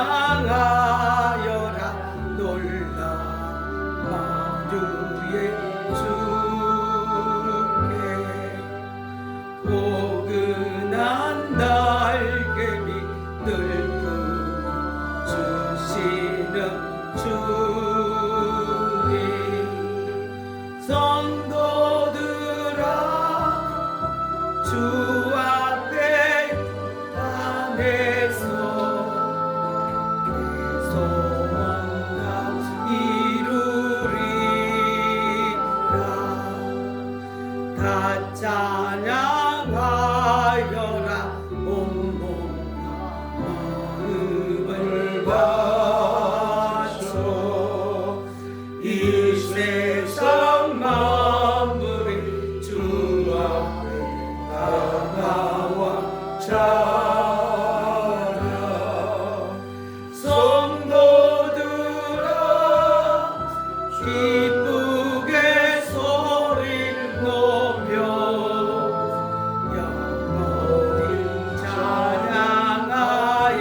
찬양하여라 놀라 만주의 주께 포근한 날개 밑들 주시는 주님 성도들아 주 앞에 안에서 소원 다 이루리라 다 찬양하여라 온몸과 마음을 바쳐 이 세상 만물이 주 앞에 다 나와 자라 성도들아 기쁘게 소리를 높여 영원히 찬양하여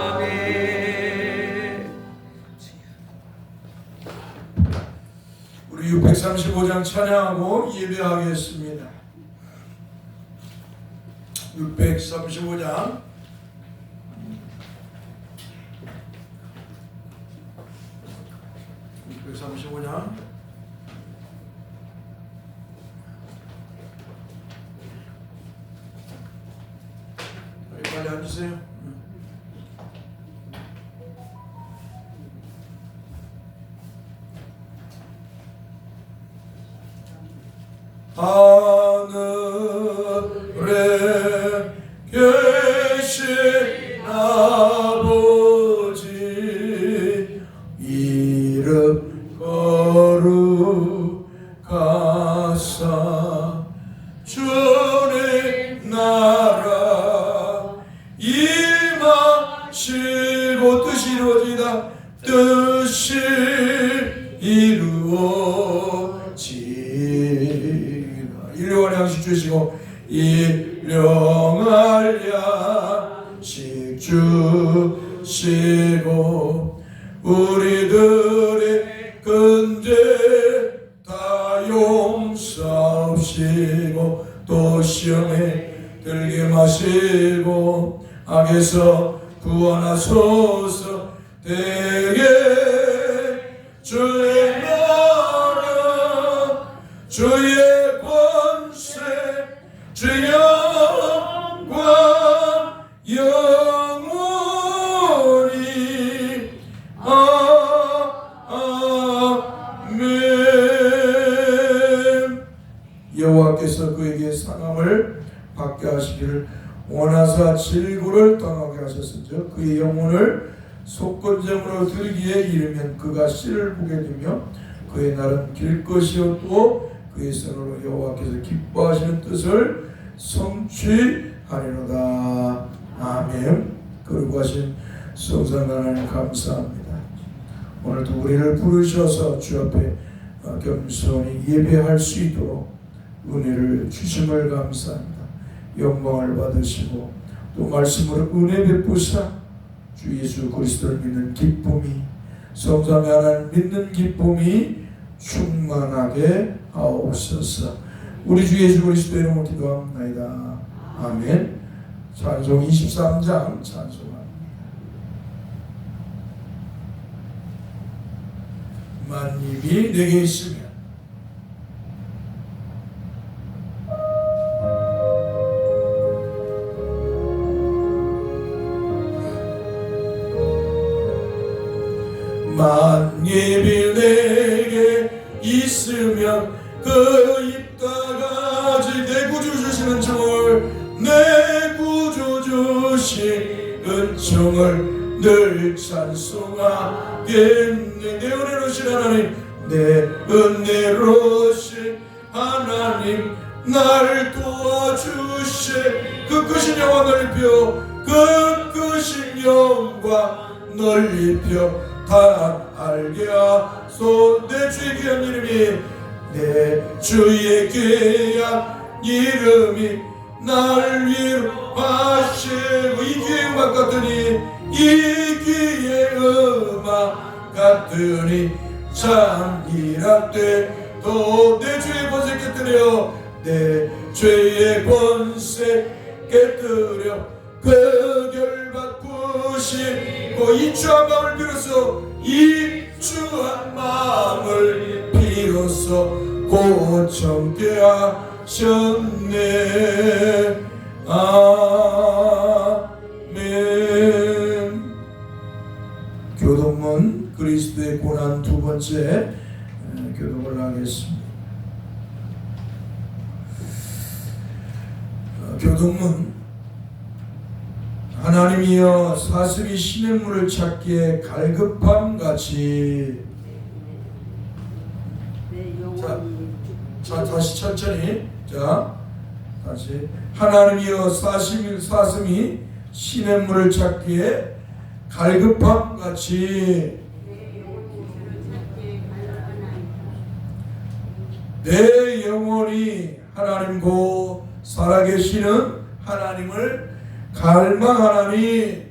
아멘. 우리 635장 찬양하고 예배하겠습니다. 635장 빨리 앉으세요. 하늘에 계신 아버지 이름 거룩하사 주님 나라 임하시고 뜻이 이루어지다 뜻이 이루어지다 일용할 양식 주시고 일용할 양식 주시고 우리들의 근죄 다 용서하시고 또 시험에 들게 마시고 악에서 구원하소서 되게 주의 나라 주의 권세 주의 영광 영원히 아멘. 여호와께서 그에게 상함을 받게 하시기를 원하사 질고를 당하게 하셨은즉 그의 영혼을 속건점으로 들기에 이르면 그가 씨를 보게 되며 그의 날은 길 것이요 또 그의 손으로 여호와께서 기뻐하시는 뜻을 성취하리로다. 아멘. 거룩하신 성삼위 하나님 감사합니다. 오늘도 우리를 부르셔서 주 앞에 겸손히 예배할 수 있도록 은혜를 주심을 감사합니다. 영광을 받으시고 또 말씀으로 은혜 베푸사 주 예수 그리스도를 믿는 기쁨이 성삼위 하나님 믿는 기쁨이 충만하게 하옵소서. 우리 주 예수 그리스도의 이름으로 기도합나이다. 아멘. 찬송 23장 찬송합니다. 만입이 내게 있으면 만입이 내게 있으면 그 입다가지 내 구주 주시는 정을 내 구주 주시는 정을 늘 찬송하겠네. 내 은혜로우신 하나님 내 은혜로우신 하나님 날 도와주시네. 그 크신 영광 넓혀 그 크신 영광 넓혀 다 알게 하소. 내 주의 귀한 이름이 내 주의 귀한 이름이 날 위로하시고 이 귀의 음악 같으니 이 귀의 음악 같으니 참 이랍되 또 내 죄의 권세 깨뜨려 내 죄의 권세 깨뜨려 그 결박부시고 이 추한 마음을 비로소 이 추한 마음을 비로소 고청케 하셨네. 아멘. 교동문 그리스도의 고난 두 번째 교동을 하겠습니다. 교동문 하나님이여 사슴이 시냇물을 찾기에 갈급함같이 자 다시 천천히 다시 하나님이여 사슴이 시냇물을 찾기에 갈급함같이 내 영혼이 하나님 곧 살아계시는 하나님을 갈망하나니.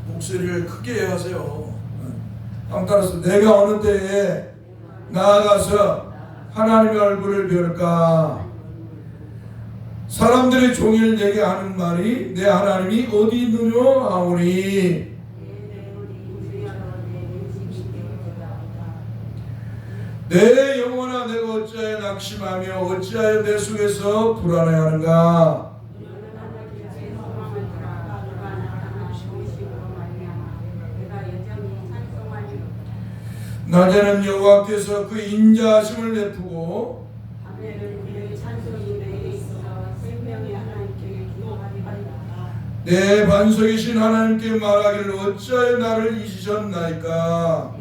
목소리를 크게 하세요. 따라서 내가 어느 때에 나아가서 하나님의 얼굴을 뵐까? 사람들이 종일 내게 하는 말이 내 하나님이 어디 있느냐 하오니 내 영혼아 내가 어찌하여 낙심하며 어찌하여 내 속에서 불안해하는가? 낮에는 여호와께서 그 인자하심을 베푸고 내 반석이신 하나님께 말하기를 어찌하여 나를 잊으셨나이까?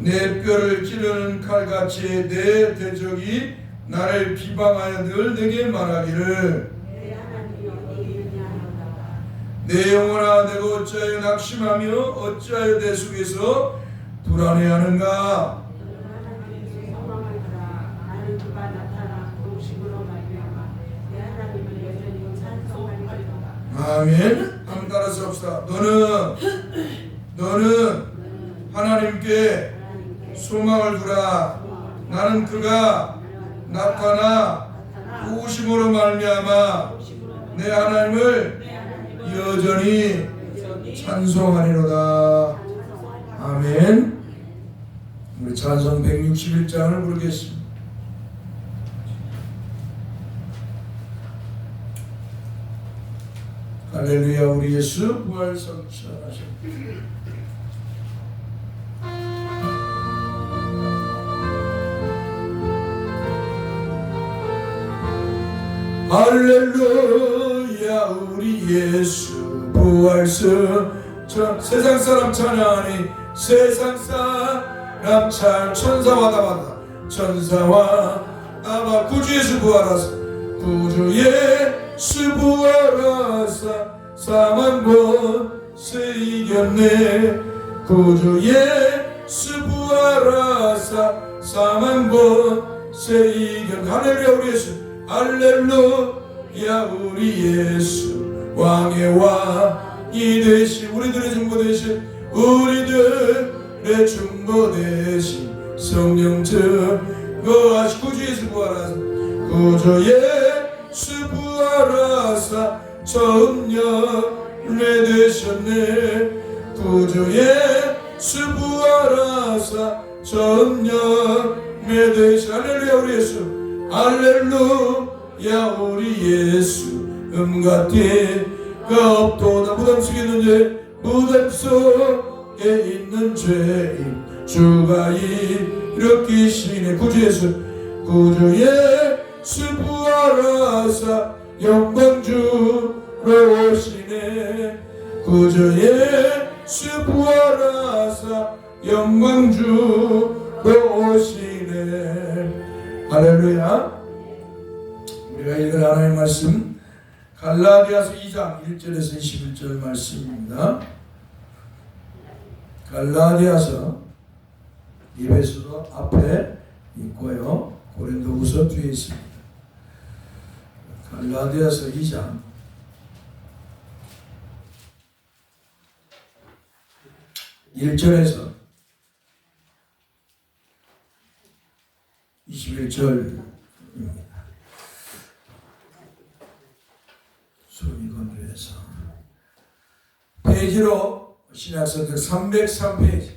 내 뼈를 찌르는 칼같이 내 대적이 나를 비방하여 늘 내게 말하기를 내 영혼아 내가 어찌하여 낙심하며 어찌하여 내 속에서 불안해하는가? 아멘. 한번 따라서 합시다. 너는 하나님께 소망을 두라. 나는 그가 나타나 도우심으로 말미암아 내 하나님을 여전히 찬송하리로다. 아멘. 우리 찬송 161장을 부르겠습니다. 할렐루야. 우리 예수 부활 성취하셨습니다. 할렐루야. 우리 예수 부활승 세상 사람 찬양하니 세상 사람 찬 천사와 다바다 천사와 다바 구주 예수 부활하사 구주 예수 부활하사 사망 권세 이겼네. 구주 예수 부활하사 사망 권세 이겼네. 할렐루야. 우리 예수 할렐루야. 우리 예수 왕의 왕이 되신 우리들의 중보 되신 우리들의 중보 되신 성령 증거하시 구주 예수 부활하사 구주 예수 부활하사 처음 열매 되셨네. 구주 예수 부활하사 처음 열매 되신 할렐루야. 우리 예수 할렐루야. 우리 예수 같이가 없도다. 무덤 속에 있는 죄 무덤 속에 있는 죄인 주가 일으키시네. 구주 예수 부활하사 영광주로 오시네. 구주 예수 부활하사 영광주로 오시네. 할렐루야. 우리가 읽은 하나님의 말씀 갈라디아서 2장 1절에서 21절 말씀입니다. 갈라디아서 에베소서 앞에 있고요. 고린도후서 뒤에 있습니다. 갈라디아서 2장 1절에서 21절입니다. 손이 건조해서 페이지로 신약성경 303페이지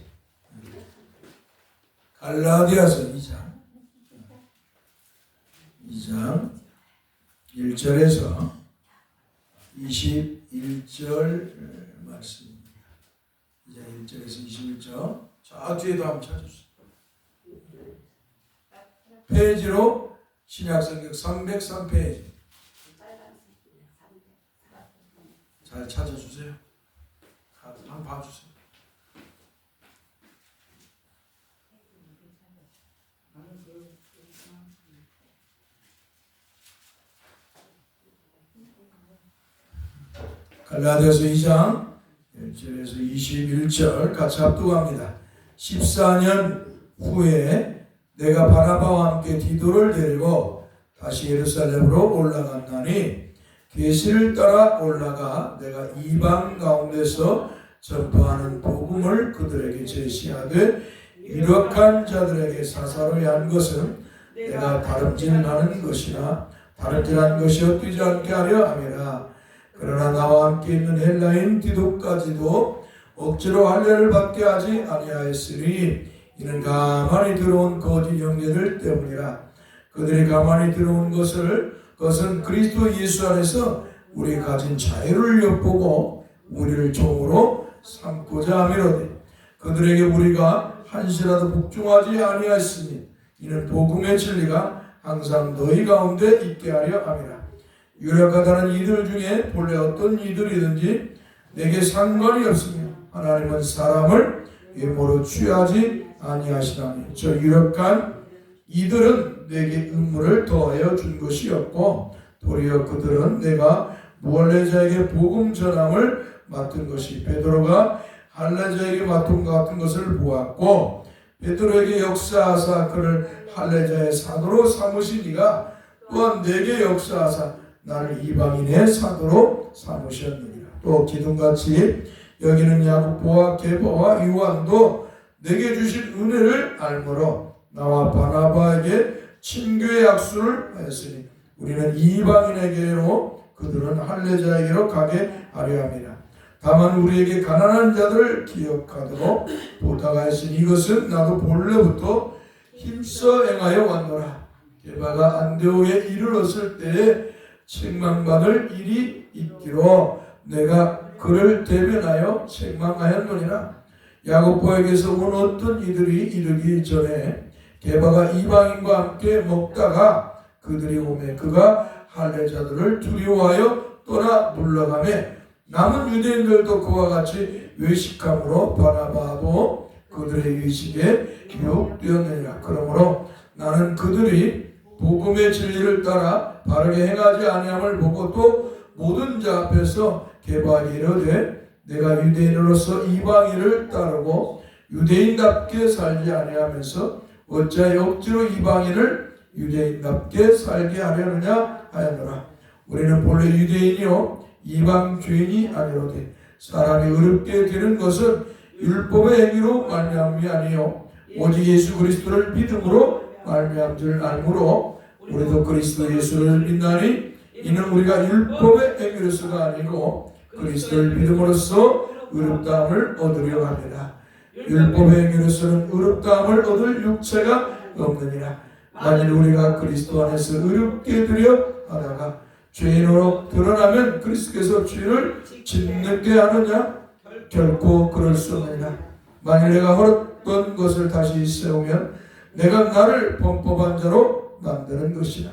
갈라디아서 2장 1절에서 21절 말씀입니다. 2장 1절에서 21절. 자, 뒤에도 한번 찾아주세요. 페이지로 신약성경 303페이지 잘 찾아주세요. 한번 봐주세요. 갈라디아서 2장 1절에서 21절 같이 합독합니다. 14년 후에 내가 바나바와 함께 디도를 데리고 다시 예루살렘으로 올라갔나니 계시를 따라 올라가 내가 이방 가운데서 전파하는 복음을 그들에게 제시하되 유력한 자들에게 사사로이 한 것은 내가 다름질하는 것이나 다름질한 것이 엇되지 않게 하려 함이라. 그러나 나와 함께 있는 헬라인 디도까지도 억지로 할례를 받게 하지 아니하였으니 이는 가만히 들어온 거짓 형제들 때문이라. 그들이 가만히 들어온 그것은 그리스도 예수 안에서 우리 가진 자유를 엿보고 우리를 종으로 삼고자 함이로되 그들에게 우리가 한시라도 복종하지 아니하였으니 이는 복음의 진리가 항상 너희 가운데 있게 하려 함이라. 유력하다는 이들 중에 본래 어떤 이들이든지 내게 상관이 없으며 하나님은 사람을 외모로 취하지 아니하시나니 저 유력한 이들은 내게 의무를 더하여 준 것이 없고 도리어 그들은 내가 무할례자에게 복음 전함을 맡은 것이 베드로가 할례자에게 맡은 것 같은 것을 보았고 베드로에게 역사하사 그를 할례자의 사도로 삼으시니가 또한 내게 역사하사 나를 이방인의 사도로 삼으셨느니라. 또 기둥같이 여기는 야고보와 게바와 요한도 내게 주신 은혜를 알므로 나와 바나바에게 친교의 약속을 하였으니 우리는 이방인에게로 그들은 할례자에게로 가게 하려 함이라. 다만 우리에게 가난한 자들을 기억하도록 부탁하 했으니 이것은 나도 본래부터 힘써 행하여 왔노라. 게바가 안데오에 이르렀을 때에 책망받을 일이 있기로 내가 그를 대변하여 책망하였느니라. 야고보에게서 온 어떤 이들이 이르기 전에 게바가 이방인과 함께 먹다가 그들이 오매 그가 할례자들을 두려워하여 떠나 물러가매 남은 유대인들도 그와 같이 외식함으로 바나바도 그들의 외식에 유혹되었느니라. 그러므로 나는 그들이 복음의 진리를 따라 바르게 행하지 아니함을 보고 또 모든 자 앞에서 게바에게 이르되 내가 유대인으로서 이방인을 따르고 유대인답게 살지 아니하면서 어찌하여 억지로 이방인을 유대인답게 살게 하려느냐 하였노라. 우리는 본래 유대인이요 이방 죄인이 아니로되 사람이 의롭게 되는 것은 율법의 행위로 말미암이 아니요 오직 예수 그리스도를 믿음으로 말미암 줄 알므로 우리도 그리스도 예수를 믿나니 이는 우리가 율법의 행위로서가 아니고 그리스도를 믿음으로써 의롭다함을 얻으려 합니다. 율법의 행위로서는 의롭다함을 얻을 육체가 없느니라. 만일 우리가 그리스도 안에서 의롭게 되려 하다가 죄인으로 드러나면 그리스도께서 죄를 짓는게 하느냐? 결코 그럴 수 없느니라. 만일 내가 헐었던 것을 다시 세우면 내가 나를 범법한 자로 만드는 것이라.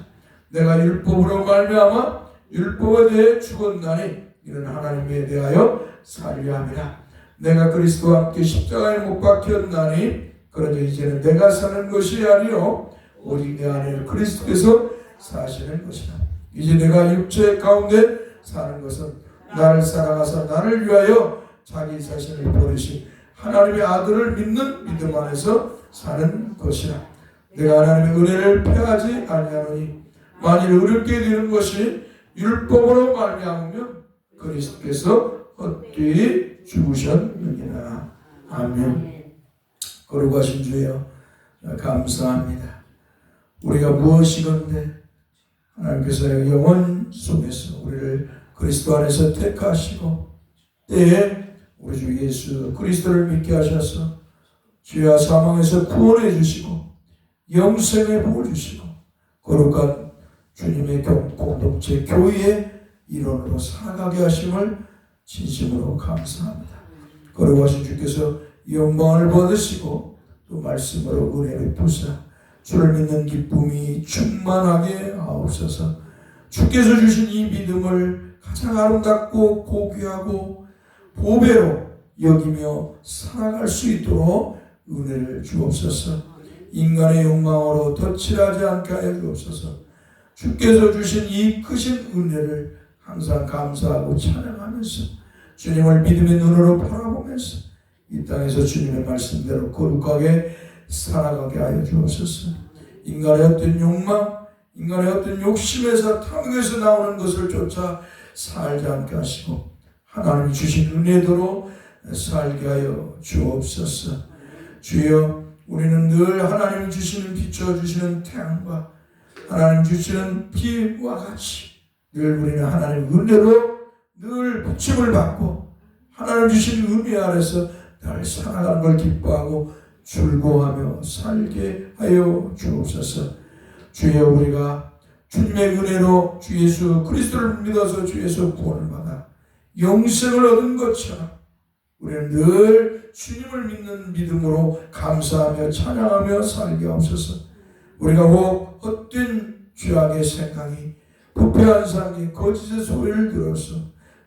내가 율법으로 말미암아 율법에 대해 죽었나니 이는 하나님에 대하여 살려 함이라. 내가 그리스도와 함께 십자가에 못 박혔나니 그러니 이제는 내가 사는 것이 아니요 오직 내 안에 그리스도께서 사시는 것이라. 이제 내가 육체 가운데 사는 것은 나를 사랑하사 나를 위하여 자기 자신을 버리신 하나님의 아들을 믿는 믿음 안에서 사는 것이라. 내가 하나님의 은혜를 패하지 아니하노니 만일 의롭게 되는 것이 율법으로 말미암으면 그리스도께서 헛되이 죽으셨느니라. 아멘. 거룩하신 주여 감사합니다. 우리가 무엇이건데 하나님께서 영혼 속에서 우리를 그리스도 안에서 택하시고 때에 우리 주 예수 그리스도를 믿게 하셔서 죄와 사망에서 구원해 주시고 영생의 복을 주시고 거룩한 주님의 공동체 교회의 일원으로 살아가게 하심을 진심으로 감사합니다. 거룩하신 주께서 영광을 받으시고 또 말씀으로 은혜를 부사 주를 믿는 기쁨이 충만하게 하옵소서. 주께서 주신 이 믿음을 가장 아름답고 고귀하고 보배로 여기며 살아갈 수 있도록 은혜를 주옵소서. 인간의 욕망으로 덧칠하지 않게 하여 주옵소서. 주께서 주신 이 크신 은혜를 항상 감사하고 찬양하면서 주님을 믿음의 눈으로 바라보면서 이 땅에서 주님의 말씀대로 거룩하게 살아가게 하여 주옵소서. 인간의 어떤 욕망, 인간의 어떤 욕심에서 탐욕에서 나오는 것을 쫓아 살지 않게 하시고 하나님이 주신 은혜대로 살게 하여 주옵소서. 주여, 우리는 늘 하나님이 주시는 비춰주시는 태양과 하나님 주시는 비와 같이 늘 우리는 하나님 은혜로 늘 붙임을 받고 하나님 주신 은혜 아래서 늘 살아가는 걸 기뻐하고 즐거워하며 살게 하여 주옵소서. 주여, 우리가 주님의 은혜로 주 예수 그리스도를 믿어서 주 예수 구원을 받아 영생을 얻은 것처럼 우리는 늘 주님을 믿는 믿음으로 감사하며 찬양하며 살게 하옵소서. 우리가 혹 헛된 죄악의 생각이 부패한 상이 거짓의 소리를 들어서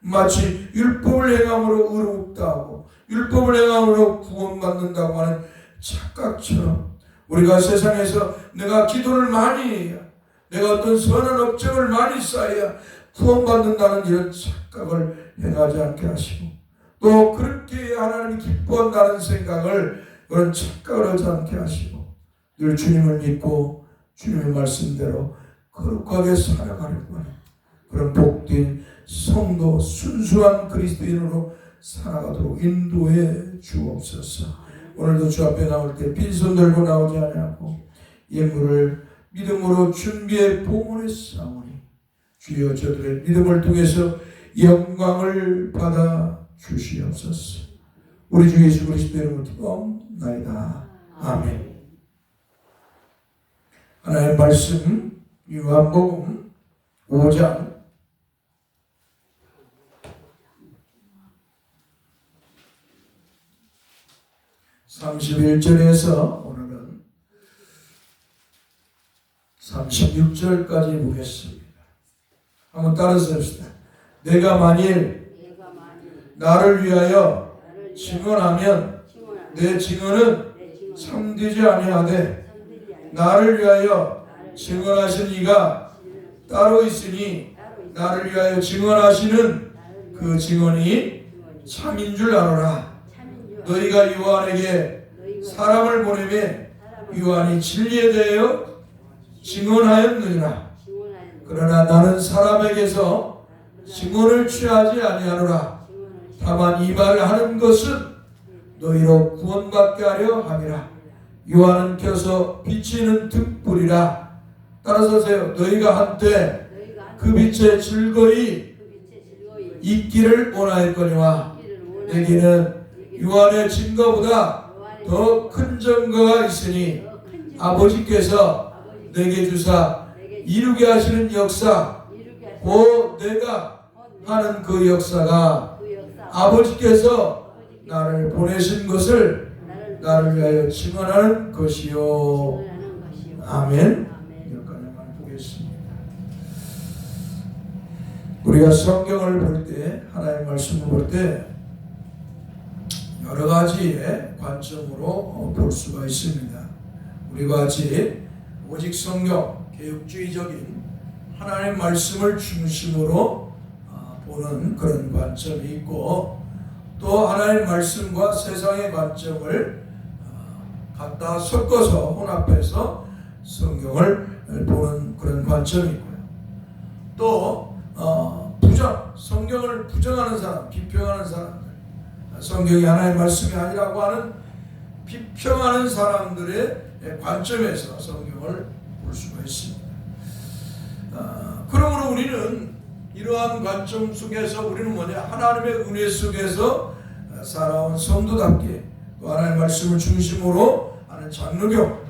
마치 율법을 행함으로 의롭다 하고 율법을 행함으로 구원받는다고 하는 착각처럼 우리가 세상에서 내가 기도를 많이 해야 내가 어떤 선한 업적을 많이 쌓아야 구원받는다는 이런 착각을 행하지 않게 하시고 또 그렇게 하나님이 기뻐한다는 생각을 그런 착각을 하지 않게 하시고 늘 주님을 믿고 주님의 말씀대로 거룩하게 살아가려고 하는 그런 복된 성도 순수한 그리스도인으로 살아가도록 인도해 주옵소서. 오늘도 주 앞에 나올 때 빈손 들고 나오지 아니하고 예물을 믿음으로 준비해 봉헌했사오니 주여 저들의 믿음을 통해서 영광을 받아 주시옵소서. 우리 주 예수 그리스도의 이름으로 기도하옵나이다. 아멘. 하나님의 말씀 요한복음 5장 31절에서 오늘은 36절까지 보겠습니다. 한번 따라서 합시다. 내가 만일 나를 위하여 증언하면 내 증언은 참되지 아니하되 나를 위하여 증언하신 이가 따로 있으니 나를 위하여 증언하시는 그 증언이 참인 줄 아노라. 너희가 요한에게 사람을 보내매 요한이 진리에 대하여 증언하였느니라. 그러나 나는 사람에게서 증언을 취하지 아니하노라. 다만 이 말을 하는 것은 너희로 구원받게 하려 함이라. 요한은 켜서 비치는 등불이라. 따라서 하세요. 너희가 한때 그 빛에 즐거이 있기를 원하였거니와 내게는 요한의 증거보다 더 큰 증거가 있으니 아버지께서 내게 주사 이루게 하시는 역사 곧 내가 하는 그 역사가 아버지께서 나를 보내신 것을 나를 위하여 증언하는 것이요. 아멘. 여기까지만 보겠습니다. 우리가 성경을 볼 때 하나님의 말씀을 볼 때 여러 가지의 관점으로 볼 수가 있습니다. 우리가 같이 오직 성경, 개혁주의적인 하나님의 말씀을 중심으로 보는 그런 관점이 있고 또 하나님의 말씀과 세상의 관점을 갖다 섞어서 혼합해서 성경을 보는 그런 관점이 있고요. 또 성경을 부정하는 사람, 비평하는 사람들, 성경이 하나님의 말씀이 아니라고 하는 비평하는 사람들의 관점에서 성경을 볼 수가 있습니다. 그러므로 우리는 이러한 관점 속에서 우리는 하나님의 은혜 속에서 살아온 성도답게 또 하나님의 말씀을 중심으로 하는 장로교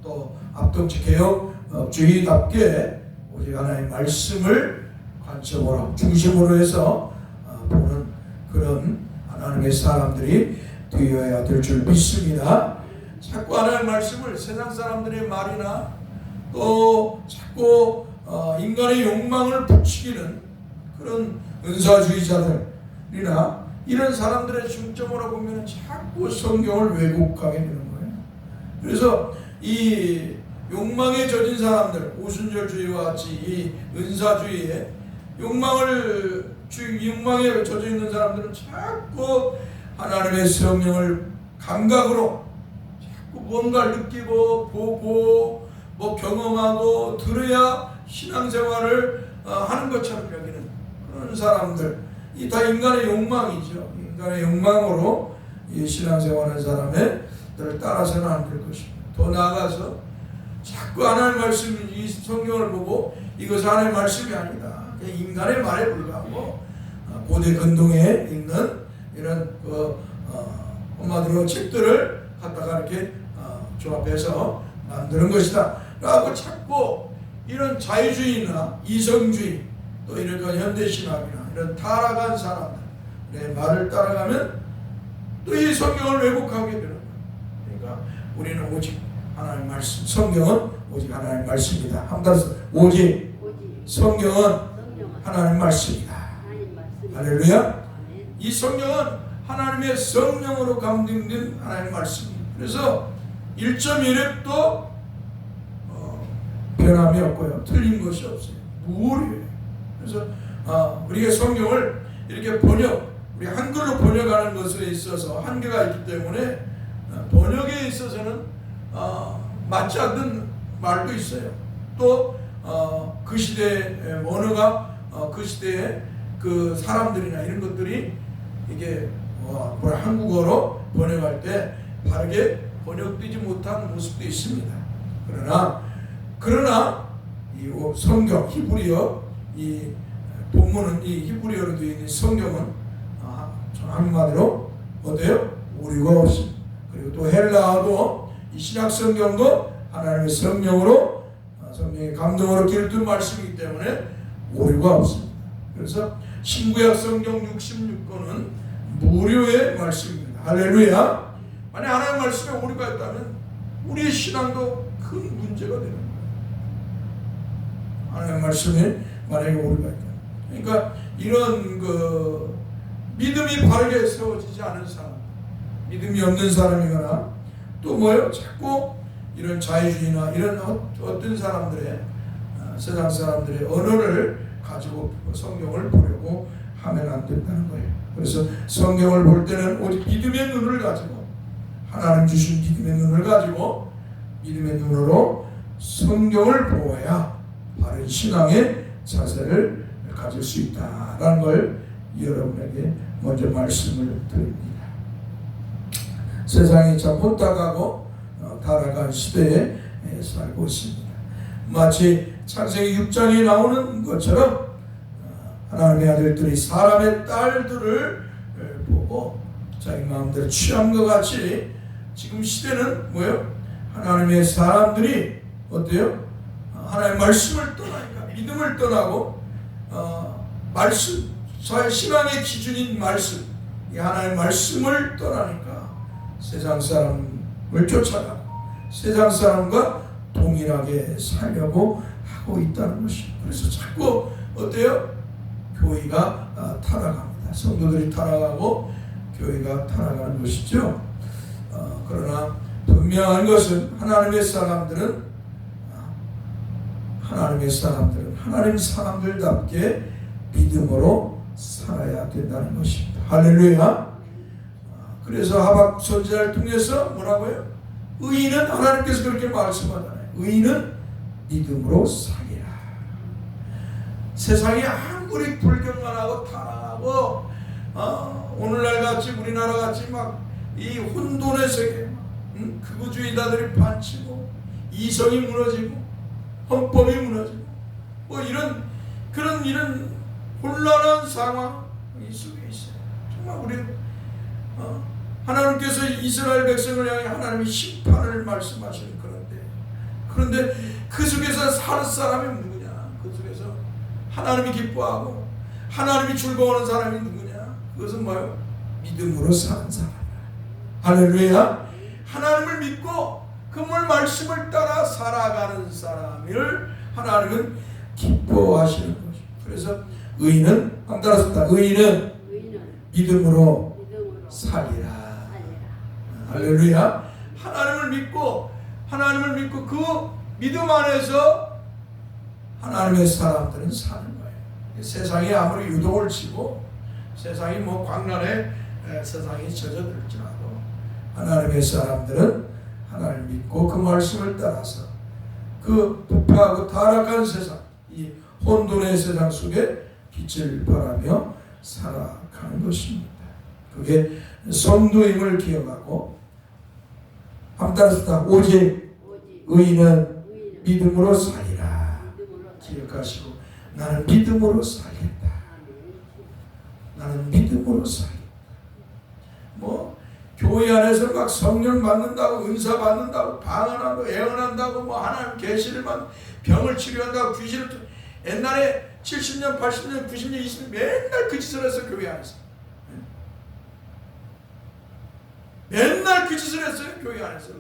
또 합동체 개혁주의답게 오직 하나님의 말씀을 관점으로 중심으로 해서 보는 그런 하나님의 사람들이 되어야 될 줄 믿습니다. 자꾸 하나님의 말씀을 세상 사람들의 말이나 또 자꾸 인간의 욕망을 부추기는 그런 은사주의자들이나 이런 사람들의 중점으로 보면 자꾸 성경을 왜곡하게 되는 거예요. 그래서 이 욕망에 젖은 사람들, 오순절주의와 같이 이 은사주의에 욕망에 젖어 있는 사람들은 자꾸 하나님의 성령을 감각으로 자꾸 뭔가를 느끼고 보고 경험하고 들어야 신앙생활을 하는 것처럼 여기는 그런 사람들, 이 다 인간의 욕망이죠. 인간의 욕망으로 이 신앙생활하는 사람들을 따라서는 안 될 것입니다. 더 나아가서 자꾸 하나님의 말씀, 이 성경을 보고 이것은 하나님의 말씀이 아니다, 인간의 말에 불과하고 고대 근동에 있는 이런 한마디로 책들을 갖다가 이렇게 조합해서 만드는 것이다 라고 자꾸 이런 자유주의나 이성주의 또 이런 현대신학이나 이런 타락한 사람들의 말을 따라가면 또 이 성경을 왜곡하게 되는 거예요. 그러니까 우리는 오직 하나님의 말씀, 성경은 오직 하나님의 말씀이다. 한다서 오직 성경은 하나님의 말씀이다. 할렐루야. 이 성경은 하나님의 성령으로 감동된 하나님의 말씀입니다. 그래서 1.1획도 변함이 없고요, 틀린 것이 없어요. 무리예요. 그래서 우리가 성경을 이렇게 우리 한글로 번역하는 것에 있어서 한계가 있기 때문에 번역에 있어서는 맞지 않는 말도 있어요. 또 그 시대의 언어가 그 시대의 그 사람들이나 이런 것들이 이게 한국어로 번역할 때 바르게 번역되지 못한 모습도 있습니다. 그러나 이 성경 히브리어, 이 본문은 이 히브리어로 되어 있는 성경은 한마디로 어때요? 오류가 없습니다. 그리고 또 헬라어도 이 신약 성경도 하나님의 성령으로 성령의 감동으로 기록된 말씀이기 때문에 오류가 없습니다. 그래서 신구약 성경 66권은 무료의 말씀입니다. 할렐루야. 만약 하나님의 말씀에 오류가 있다면 우리의 신앙도 큰 문제가 되는 거예요. 하나님의 말씀에 만약에 오류가 있다. 그러니까 이런 믿음이 바르게 세워지지 않은 사람, 믿음이 없는 사람이거나 또 자꾸 이런 자유주의나 이런 어떤 사람들의 세상 사람들의 언어를 가지고 성경을 보려고 하면 안 된다는 거예요. 그래서 성경을 볼 때는 오직 믿음의 눈을 가지고, 하나님 주신 믿음의 눈을 가지고 믿음의 눈으로 성경을 보아야 바른 신앙의 자세를 가질 수 있다라는 걸 여러분에게 먼저 말씀을 드립니다. 세상이 참 혼탁하고 타락한 시대에 살고 있습니다. 마치 창세기 6장에 나오는 것처럼 하나님의 아들들이 사람의 딸들을 보고 자기 마음대로 취한 것 같이 지금 시대는 하나님의 사람들이 어때요? 하나님의 말씀을 떠나니까, 믿음을 떠나고 말씀, 신앙의 기준인 말씀, 이 하나님의 말씀을 떠나니까 세상 사람을 쫓아가고 세상 사람과 동일하게 살려고 하고 있다는 것입니다. 그래서 자꾸 어때요? 교회가 타락합니다. 성도들이 타락하고 교회가 타락하는 것이죠. 그러나 분명한 것은 하나님 사람들답게 믿음으로 살아야 된다는 것입니다. 할렐루야. 그래서 하박국 선지자를 통해서 뭐라고요? 의인은 하나님께서 그렇게 말씀하잖아요. 의인은 믿음으로 살리라. 세상이 아무리 불경만하고 타락하고 오늘날 같이 우리나라 같이 막 이 혼돈의 세계, 극우주의자들이 판치고 이성이 무너지고 헌법이 무너지고 뭐 이런 혼란한 상황 이 속에 있어요. 정말 우리 하나님께서 이스라엘 백성을 향해 하나님이 심판을 말씀하시는 그런데 그 속에서 살 사람이 누구냐? 그 속에서 하나님이 기뻐하고 하나님이 즐거워하는 사람이 누구냐? 그것은 뭐예요? 믿음으로 사는 사람. 할렐루야. 하나님을 믿고 그물 말씀을 따라 살아가는 사람을 하나님은 기뻐하시는 것입니다. 그래서 의인은 따라서 의인은 믿음으로 살리라. 할렐루야. 하나님을 믿고 그 믿음 안에서 하나님의 사람들은 사는 거예요. 세상이 아무리 유독을 치고 세상이 뭐 광란에 세상이 젖어들지라도 하나님의 사람들은 하나님을 믿고 그 말씀을 따라서 그 부패하고 타락한 세상, 이 혼돈의 세상 속에 빛을 발하며 살아가는 것입니다. 그게 성도임을 기억하고 한번 따라서 오직 의인은 믿음으로 살리라. 기억하시고 나는 믿음으로 살겠다. 나는 믿음으로 살겠다. 뭐 교회 안에서 막 성령 받는다고 은사 받는다고 방언하고 애언한다고 뭐 하나님 계시를 받 병을 치료한다고 귀신을 옛날에 70년 80년 90년 20년 맨날 그 짓을 했어. 교회 안에서 맨날 그 짓을 했어요. 교회 안에서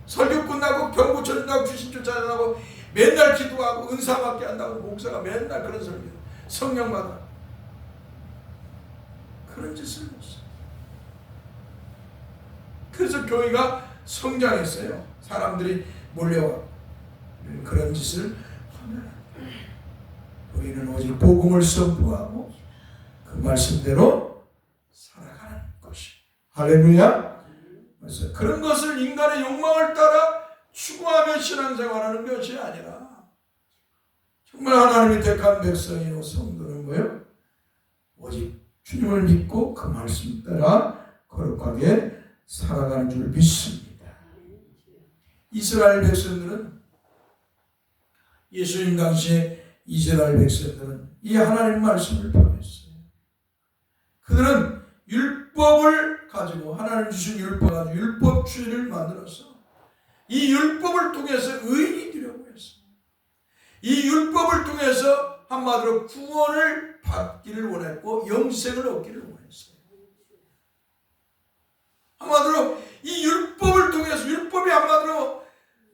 설교 끝나고 병 고쳐준다고 귀신 쫓아낸다고 맨날 기도하고 은사 받게 한다고 목사가 맨날 그런 설교 성령 받아 그런 짓을 했어요. 그래서 교회가 성장했어요. 사람들이 몰려와 그런 짓을 하면 우리는 오직 복음을 선포하고 그 말씀대로 살아가는 것이 할렐루야. 그래서 그런 것을 인간의 욕망을 따라 추구하며 신앙생활하는 것이 아니라 정말 하나님이 택한 백성이요 성도는 뭐예요? 오직 주님을 믿고 그 말씀 따라 거룩하게 살아가는 줄 믿습니다. 이스라엘 백성들은 예수님 당시에 이스라엘 백성들은 이 하나님 말씀을 받았어요. 그들은 율법을 가지고 하나님 주신 율법 가지고 율법주의를 만들어서 이 율법을 통해서 의인이 되려고 했어요. 이 율법을 통해서 한마디로 구원을 받기를 원했고 영생을 얻기를 원했어요. 한마디로 이 율법을 통해서 율법이 한마디로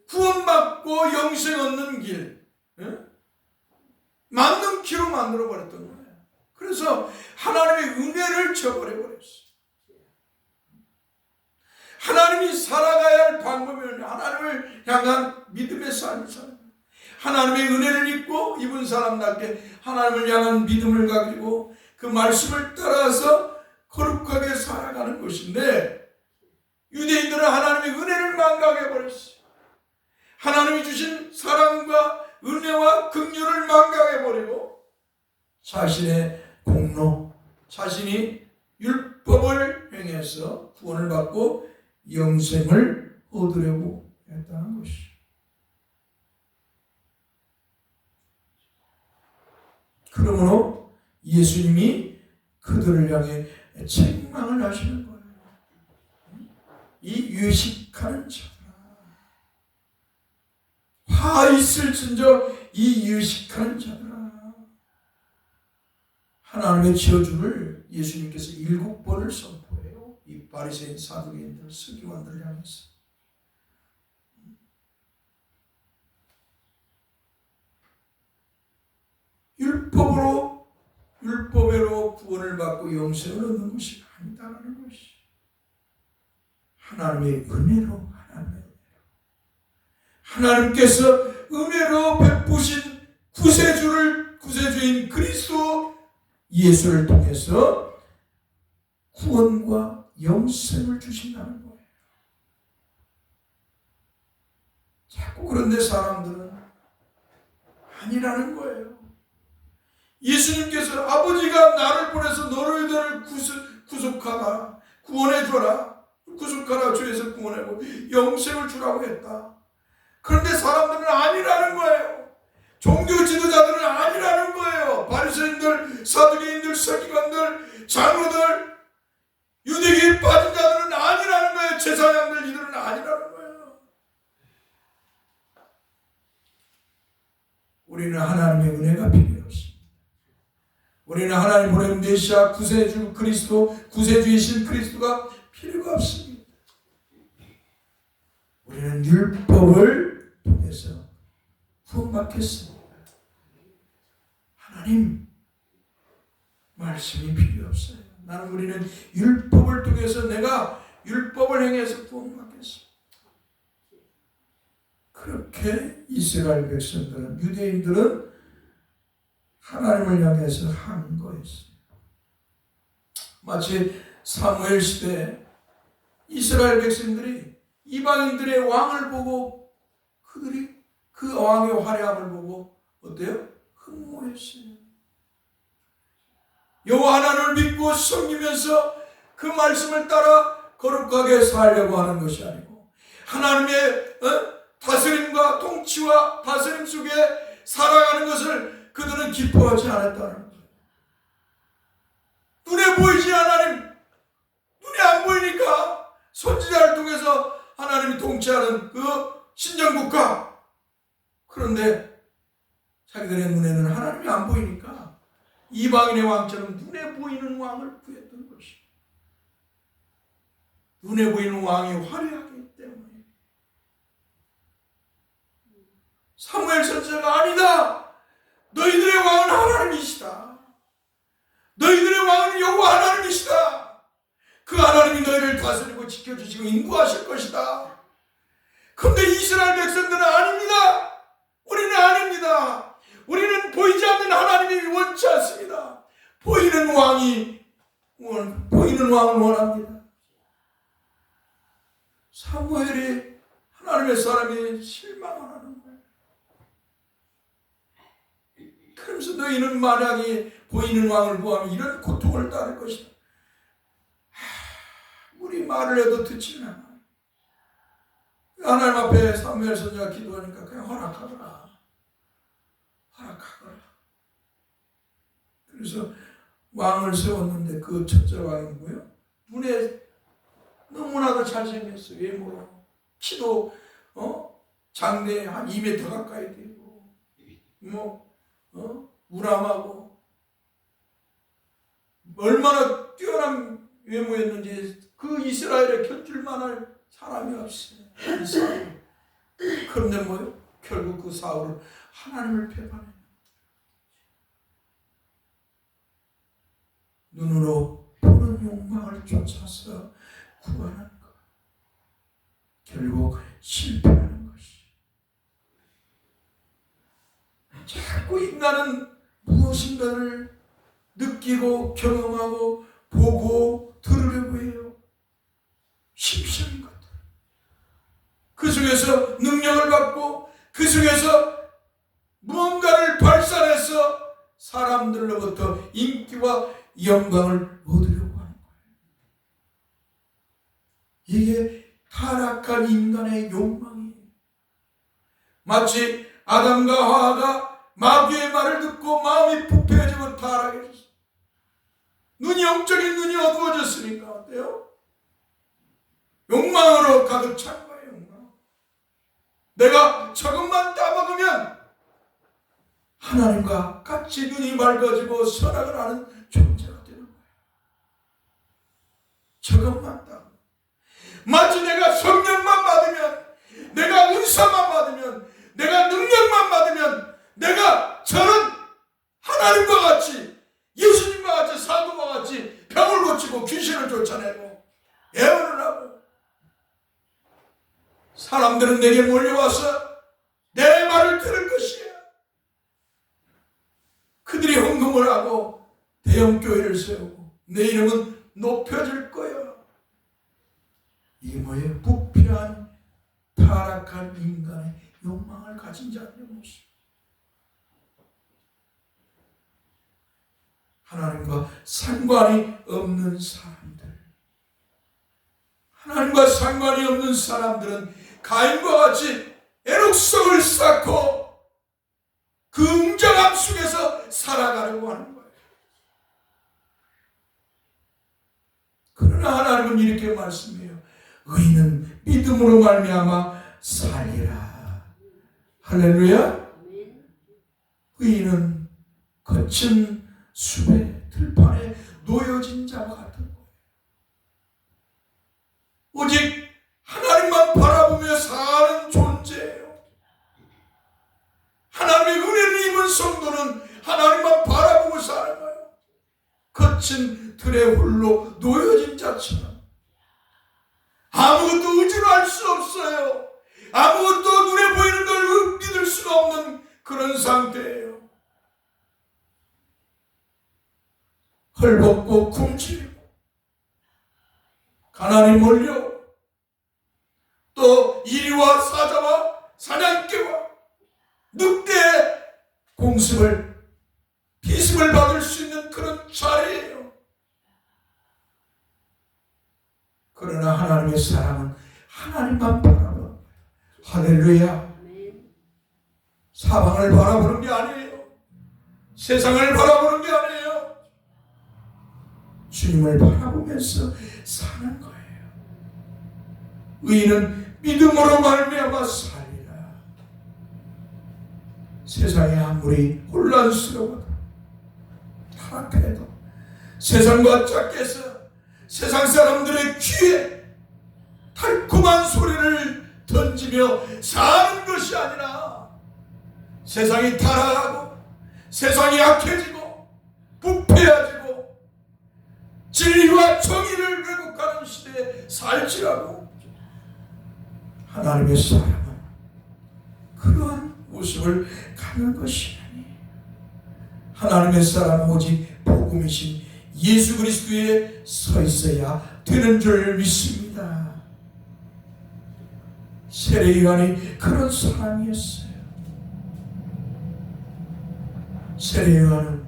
구원받고 영생 얻는 길 맞는 길로 만들어버렸던 거예요. 그래서 하나님의 은혜를 저버려버렸어요. 하나님이 살아가야 할 방법은 하나님을 향한 믿음의 삶을 살아요. 하나님의 은혜를 입고 입은 사람답게 하나님을 향한 믿음을 가지고 그 말씀을 따라서 거룩하게 살아가는 것인데 유대인들은 하나님의 은혜를 망각해버렸어요. 하나님이 주신 사랑과 은혜와 긍휼을 망각해버리고 자신의 공로, 자신이 율법을 행해서 구원을 받고 영생을 얻으려고 했다는 것이죠. 그러므로 예수님이 그들을 향해 책망을 하시는 거예요. 이 유식하는 자들아, 화 있을진저 이 유식하는 자들아. 하나님의 저주를 예수님께서 7번을 선포해요. 이 바리새인 사두개인들 서기관들을 향해서. 율법으로 구원을 받고 영생을 얻는 것이 아니다라는 것이. 하나님의 은혜로, 하나님께서 은혜로 베푸신 구세주인 그리스도 예수를 통해서 구원과 영생을 주신다는 거예요. 자꾸 그런데 사람들은 아니라는 거예요. 예수님께서 아버지가 나를 보내서 너희들을 구속하라, 구원해줘라, 구속하라, 죄에서 구원하고 영생을 주라고 했다. 그런데 사람들은 아니라는 거예요. 종교 지도자들은 아니라는 거예요. 바리새인들, 사두개인들, 서기관들, 장로들, 유대교에 빠진 자들은 아니라는 거예요. 제사장들, 이들은 아니라는 거예요. 우리는 하나님의 은혜가 필요 없습니다. 우리는 하나님 보낸 메시아 구세주 그리스도, 구세주이신 그리스도가 필요가 없습니다. 우리는 율법을 통해서 구원받겠습니다. 하나님 말씀이 필요 없어요. 우리는 율법을 통해서 내가 율법을 행해서 구원받겠습니다. 그렇게 이스라엘 백성들은, 유대인들은 하나님을 향해서 한 거였어요. 마치 사무엘 시대에 이스라엘 백성들이 이방인들의 왕을 보고 그들이 그 왕의 화려함을 보고 어때요? 흠모했어요. 여호와 하나님을 믿고 섬기면서 그 말씀을 따라 거룩하게 살려고 하는 것이 아니고 하나님의 다스림과 통치와 다스림 속에 살아가는 것을 그들은 기뻐하지 않았다는 거예요. 눈에 보이지 하나님, 눈에 안 보이니까 선지자를 통해서 하나님이 통치하는 그 신정국가. 그런데 자기들의 눈에는 하나님이 안 보이니까 이방인의 왕처럼 눈에 보이는 왕을 구했던 것이. 눈에 보이는 왕이 화려하기 때문에. 사무엘 선지자가 아니다. 너희들의 왕은 하나님이시다. 너희들의 왕은 여호와 하나님이시다. 그 하나님이 너희를 다스리고 지켜주시고 인도하실 것이다. 그런데 이스라엘 백성들은 아닙니다. 우리는 아닙니다. 우리는 보이지 않는 하나님이 원치 않습니다. 보이는 왕을 원합니다. 사무엘이 하나님의 사람이 실망을 하는 거예요. 그러면서 너희는 만약에 보이는 왕을 구하면 이런 고통을 따를 것이다. 우리 말을 해도 듣지는 않아요. 하나님 앞에 사무엘 선지자가 기도하니까 그냥 허락하거라. 허락하거라. 그래서 왕을 세웠는데 그 첫째 왕이 뭐예요? 눈에 너무나도 잘생겼어요. 외모로. 키도 장대 한 2m 가까이 되고 우람하고 얼마나 뛰어난 외모였는지 그 이스라엘에 견줄 만할 사람이 없어요. 이스라엘. 그런데 뭐예요? 결국 그 사울은 하나님을 배반해요. 눈으로 보는 욕망을 쫓아서 구하는 것. 결국 실패하는 것이. 자꾸 인간은 무엇인가를 느끼고 경험하고 보고 들으려고 해요. 심심한 것들. 그 속에서 능력을 받고 그 속에서 무언가를 발산해서 사람들로부터 인기와 영광을 얻으려고 하는 거예요. 이게 타락한 인간의 욕망이에요. 마치 아담과 하와가 마귀의 말을 듣고 마음이 부패해지고 타락해졌어요. 영적인 눈이 어두워졌으니까 어때요? 욕망으로 가득 찬 거예요. 욕망. 내가 조금만 따먹으면 하나님과 같이 눈이 맑아지고 선악을 하는 존재가 되는 거예요. 조금만 따먹으면. 마치 내가 성령만 받으면, 내가 은사만 받으면, 내가 능력만 받으면 내가 저는 하나님과 같이, 예수님과 같이, 사도와 같이 병을 고치고 귀신을 쫓아내고 예언을 하고 사람들은 내게 몰려와서 내 말을 들을 것이야. 그들이 헌금을 하고 대형교회를 세우고 내 이름은 높여질 거야. 이러한 타락한 인간의 욕망을 가진 자들의 모습. 하나님과 상관이 없는 사람들. 하나님과 상관이 없는 사람들은 가인과 같이 애록성을 쌓고 그 웅장함 속에서 살아가려고 하는 거예요. 그러나 하나님은 이렇게 말씀해요. 의인은 믿음으로 말미암아 살리라. 할렐루야. 의인은 거친 숲의 들판에 놓여진 자와 같은 거예요. 오직 하나님만 바라보며 사는 존재예요. 하나님의 은혜를 입은 성도는 하나님만 바라보고 사는 거예요. 거친 들에 홀로 놓여진 자처럼 아무것도 의지할 수 없어요. 아무것도 눈에 보이는 걸 믿을 수가 없는 그런 상태예요. 헐벗고 굶주리고 가난이 몰려 또 이리와 사자와 사냥개와 늑대의 공습을 비습을 받을 수 있는 그런 자리예요. 그러나 하나님의 사랑은 하나님만 바라보는 거예요. 할렐루야. 사방을 바라보는 게 아니에요. 세상을 바라보는 게 아니에요. 주님을 바라보면서 사는 거예요. 의인은 믿음으로 말미암아 살리라. 세상이 아무리 혼란스러워도 타락해도 세상과 짝께서 세상 사람들의 귀에 달콤한 소리를 던지며 사는 것이 아니라 세상이 타락하고 세상이 약해지고 부패해지고 진리와 정의를 왜곡하는 시대에 살지라고 하나님의 사랑은 그러한 모습을 갖는 것이 아니에요. 하나님의 사랑은 오직 복음이신 예수 그리스도에 서 있어야 되는 줄 믿습니다. 세례 요한이 그런 사람이었어요. 세례 요한은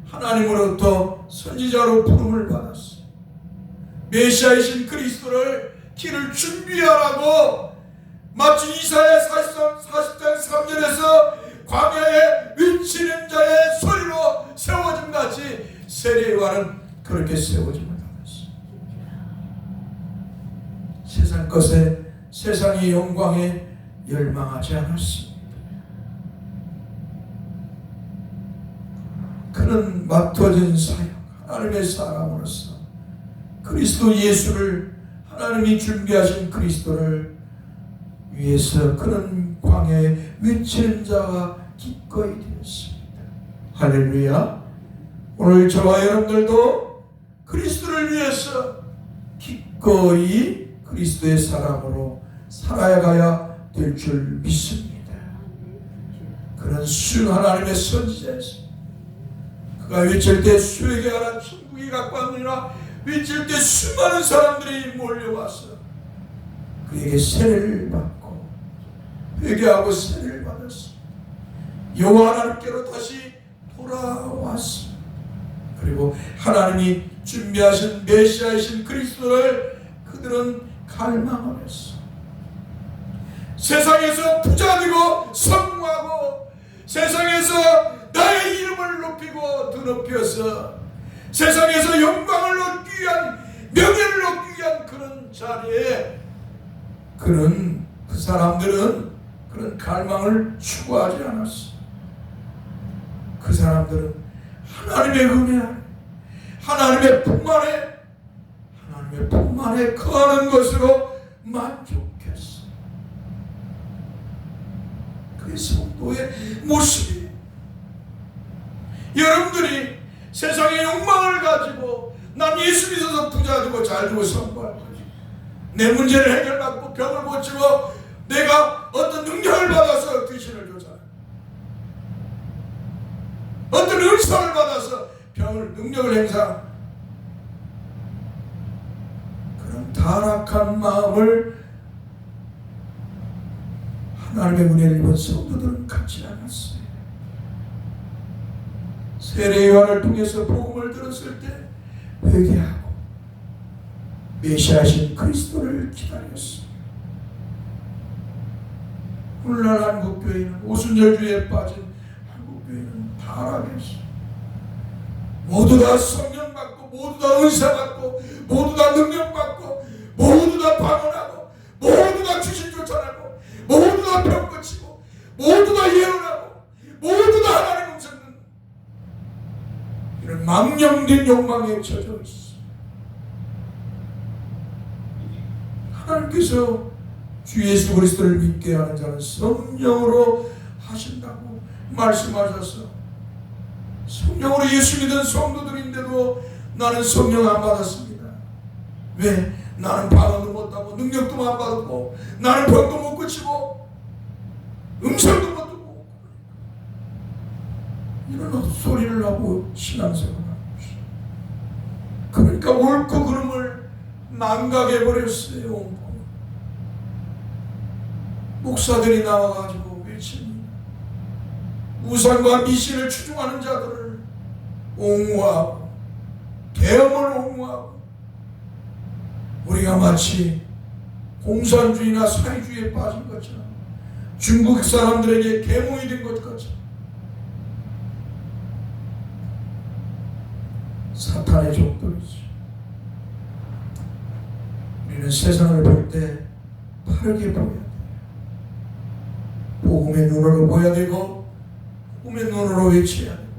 하나님으로부터 선지자로 부름을 받았어요. 메시아이신 그리스도를 길을 준비하라고 마치 이사야 40장 3절에서 광야에 외치는 자의 소리로 세워진 같이 세례 요한은 그렇게 세워짐을 받았어요. 세상 것에 세상의 영광에 열망하지 않았습니다. 그는 맡겨진 사역, 하나님의 사람으로서 그리스도 예수를 하나님이 준비하신 그리스도를 위해서 그는 광야에 외치는 자와 기꺼이 되었습니다. 할렐루야. 오늘 저와 여러분들도 그리스도를 위해서 기꺼이 그리스도의 사람으로 살아가야 될 줄 믿습니다. 그는 순 하나님의 선지자였습니다. 그가 외칠 때 수에게 하라 천국이 가까우니라 외칠 때 수많은 사람들이 몰려와서 그에게 세례를 받고 회개하고 세례를 받았어. 여호와 하나님께로 다시 돌아왔어. 그리고 하나님이 준비하신 메시아이신 그리스도를 그들은 갈망을 했어. 세상에서 부자되고 성공하고 세상에서 나의 이름을 높이고 드높여서 세상에서 영광을 얻기 위한 명예를 얻기 위한 그런 자리에 그 사람들은 그런 갈망을 추구하지 않았어. 그 사람들은 하나님의 은혜 안에 하나님의 품 안에 거하는 것으로 만족했어. 그게 성도의 모습이에요. 여러분들이 세상의 욕망을 가지고 난 예수 믿어서 부자되고 잘되고 성공할 거지, 내 문제를 해결받고 병을 고치고 내가 어떤 능력을 받아서 귀신을 쫓아, 어떤 은사를 받아서 병을 능력을 행사, 그런 타락한 마음을 하나님의 은혜를 입은 성도들은 갖지 않았어요. 세례 요한을 통해서 복음을 들었을 때 회개하고 메시아신 그리스도를 기다렸어요. 오늘날 한국교회는 오순절주의에 빠진 한국교회는 타락했어요. 모두 다 성령 받고, 모두 다 은사 받고, 모두 다 능력 받고, 모두 다 방언하고, 모두 다 귀신 쫓아내고, 모두 다 병 고치고, 모두 다 예언하고, 모두 다 하나님 음성 듣는 이런 망령된 욕망에 젖어 있어. 하나님께서 주 예수 그리스도를 믿게 하는 자는 성령으로 하신다고 말씀하셔서, 성령으로 예수 믿은 성도들인데도 나는 성령 안 받았습니다. 왜? 나는 방언도 못하고 능력도 안 받았고 나는 병도 못 고치고 음성도 못 듣고 이런 헛소리를 하고 신앙생활을 하고 있어요. 그러니까 옳고 그름을 망각해버렸어요. 목사들이 나와가지고 외칩니다. 우상과 미신을 추종하는 자들을 옹호하고 계엄을 옹호하고, 우리가 마치 공산주의나 사회주의에 빠진 것처럼, 중국 사람들에게 계몽이 된 것 같처럼 사탄의 종들이죠. 우리는 세상을 볼 때 바르게 보여야 돼요. 복음의 눈으로 보아야 되고, 복음의 눈으로 외쳐야 되고,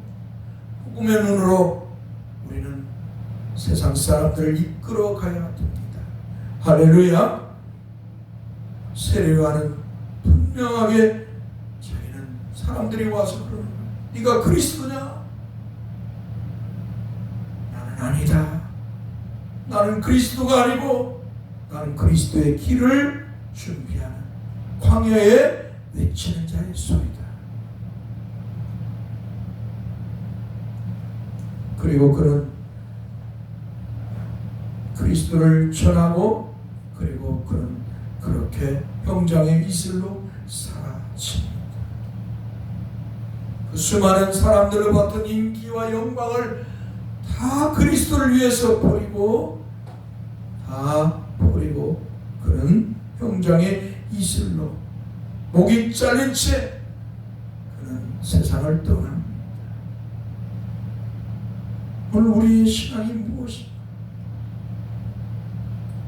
복음의 눈으로 우리는 세상 사람들을 이끌어 가야 됩니다. 할렐루야. 세례 요한은 분명하게 자기는 사람들이 와서 그러는 거야. 네가 그리스도냐? 나는 아니다. 나는 그리스도가 아니고 나는 그리스도의 길을 준비하는 광야에 외치는 자의 소리다. 그리고 그는 그리스도를 전하고, 그리고 그는 그렇게 형장의 이슬로 사라집니다. 그 수많은 사람들을 받은 인기와 영광을 다 그리스도를 위해서 버리고, 그는 형장의 이슬로 목이 잘린 채 그는 세상을 떠납니다. 오늘 우리의 신앙이 무엇인가?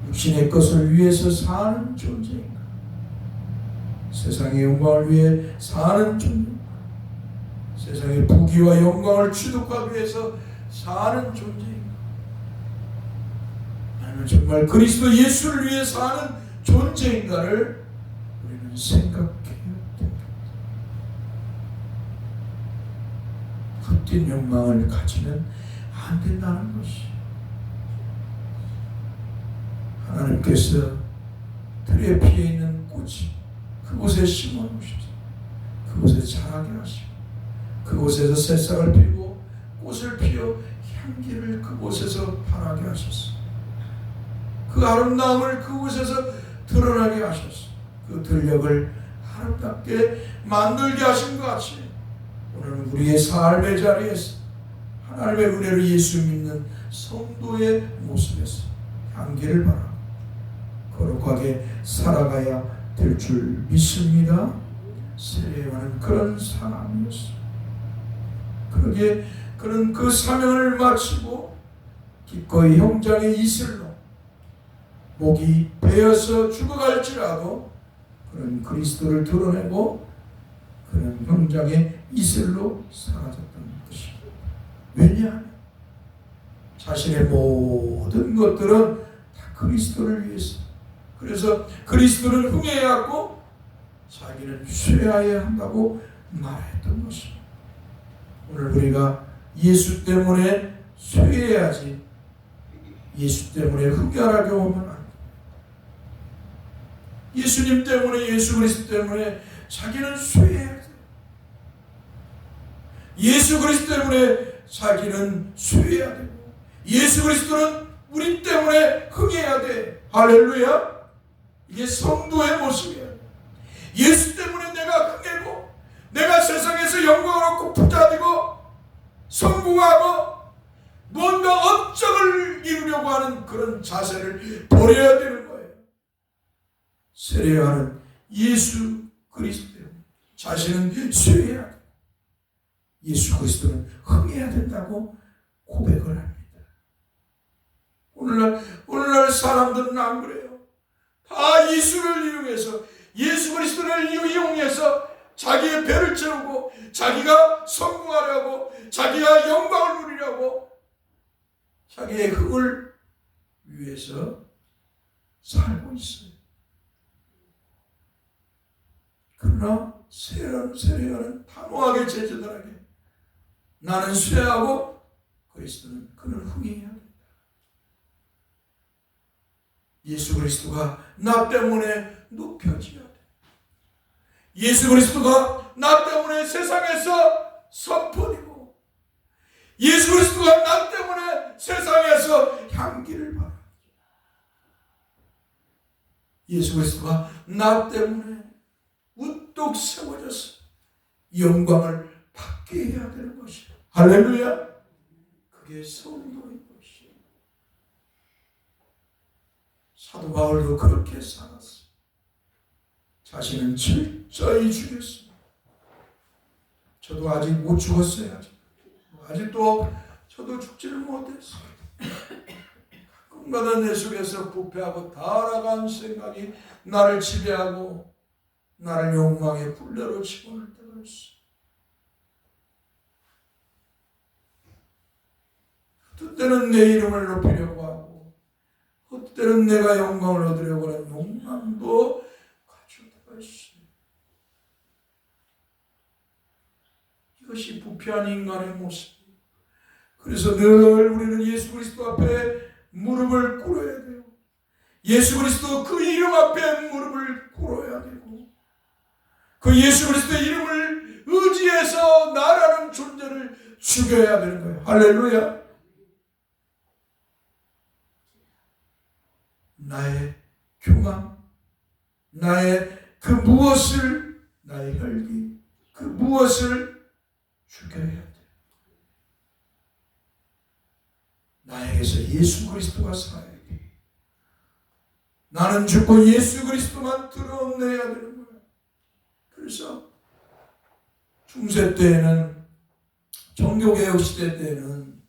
육신의 것을 위해서 사는 존재인가? 세상의 영광을 위해 사는 존재인가? 세상의 부귀와 영광을 취득하기 위해서 사는 존재인가? 아니면 정말 그리스도 예수를 위해 사는 존재인가를 우리는 생각해야 됩니다. 헛된 욕망을 가지면 안 된다는 것이, 하나님께서 들에 피어 있는 꽃이 그곳에 심어 놓으셔서 그곳에 자라게 하시고, 그곳에서 새싹을 피우고 꽃을 피워 향기를 그곳에서 발하게 하셨어. 그 아름다움을 그곳에서 드러나게 하셨어. 그 들녘을 아름답게 만들게 하신 것 같이, 오늘 우리의 삶의 자리에서 하나님의 은혜를 예수 믿는 성도의 모습에서 향기를 발하고 거룩하게 살아가야 될 줄 믿습니다. 세례 요한은 그런 사람이었어요. 그러기에 그는 그 사명을 마치고 기꺼이 형장의 이슬로 목이 베어서 죽어갈지라도 그는 그리스도를 드러내고 그는 형장의 이슬로 사라졌던 것입니다. 왜냐하면 자신의 모든 것들은 다 그리스도를 위해서, 그래서 그리스도를 흥해야 하고 자기는 쇠하여야 한다고 말했던 것입니다. 오늘 우리가 예수 때문에 쇠해야지 예수 때문에 흑결하게 오면 안 돼. 예수님 때문에, 예수 그리스도 때문에 자기는 쇠해야 돼. 예수 그리스도 때문에 자기는 쇠해야 되고, 예수 그리스도는 우리 때문에 흥해야 돼. 할렐루야. 이게 성도의 모습이야. 예수 때문에 내가 흥해고 내가 세상에서 영광을 얻고 부자 되고 성공하고 뭔가 업적을 이루려고 하는 그런 자세를 버려야 되는 거예요. 세례요한은 예수 그리스도 때문에 자신은 쇠해야 돼. 예수 그리스도는 흥해야 된다고 고백을 합니다. 오늘날 사람들은 안 그래요. 다 예수를 이용해서 예수 그리스도를 이용해서 자기의 배를 채우고 자기가 성공하려고 자기가 영광을 누리려고 자기의 흥을 위해서 살고 있어요. 그러나 세례요한은 단호하게 제자들에게 나는 쇠하고 그리스도는 그는 흥해야 된다. 예수 그리스도가 나 때문에 높여져야 돼. 예수 그리스도가 나 때문에 세상에서 선포되고 예수 그리스도가 나 때문에 세상에서 향기를 발하고 예수 그리스도가 나 때문에 우뚝 세워져서 영광을 받게 해야 되는 것이야. 할렐루야. 그게 성도인 것이야. 사도 바울도 그렇게 살았어. 자신은 철저히 죽였습니다. 저도 아직 못 죽었어요. 아직도 저도 죽지를 못했어요. 가끔가다 내 속에서 부패하고 타락한 생각이 나를 지배하고 나를 욕망의 굴레로 집어넣을 때가 있어. 어떤 때는 내 이름을 높이려고 하고 어떤 때는 내가 영광을 얻으려고 하는 욕망도 가질 때가 있어. 이것이 부패한 인간의 모습이에요. 그래서 늘 우리는 예수 그리스도 앞에 무릎을 꿇어야 돼요. 예수 그리스도 그 이름 앞에 무릎을 꿇어야 되고 그 예수 그리스도의 이름을 의지해서 나라는 존재를 죽여야 되는 거예요. 할렐루야. 나의 교만, 나의 그 무엇을, 나의 혈기, 그 무엇을 죽여야 돼. 나에게서 예수 그리스도가 살아야 돼. 나는 죽고 예수 그리스도만 드러내야 되는 거야. 그래서 중세 때에는 종교개혁 시대 때에는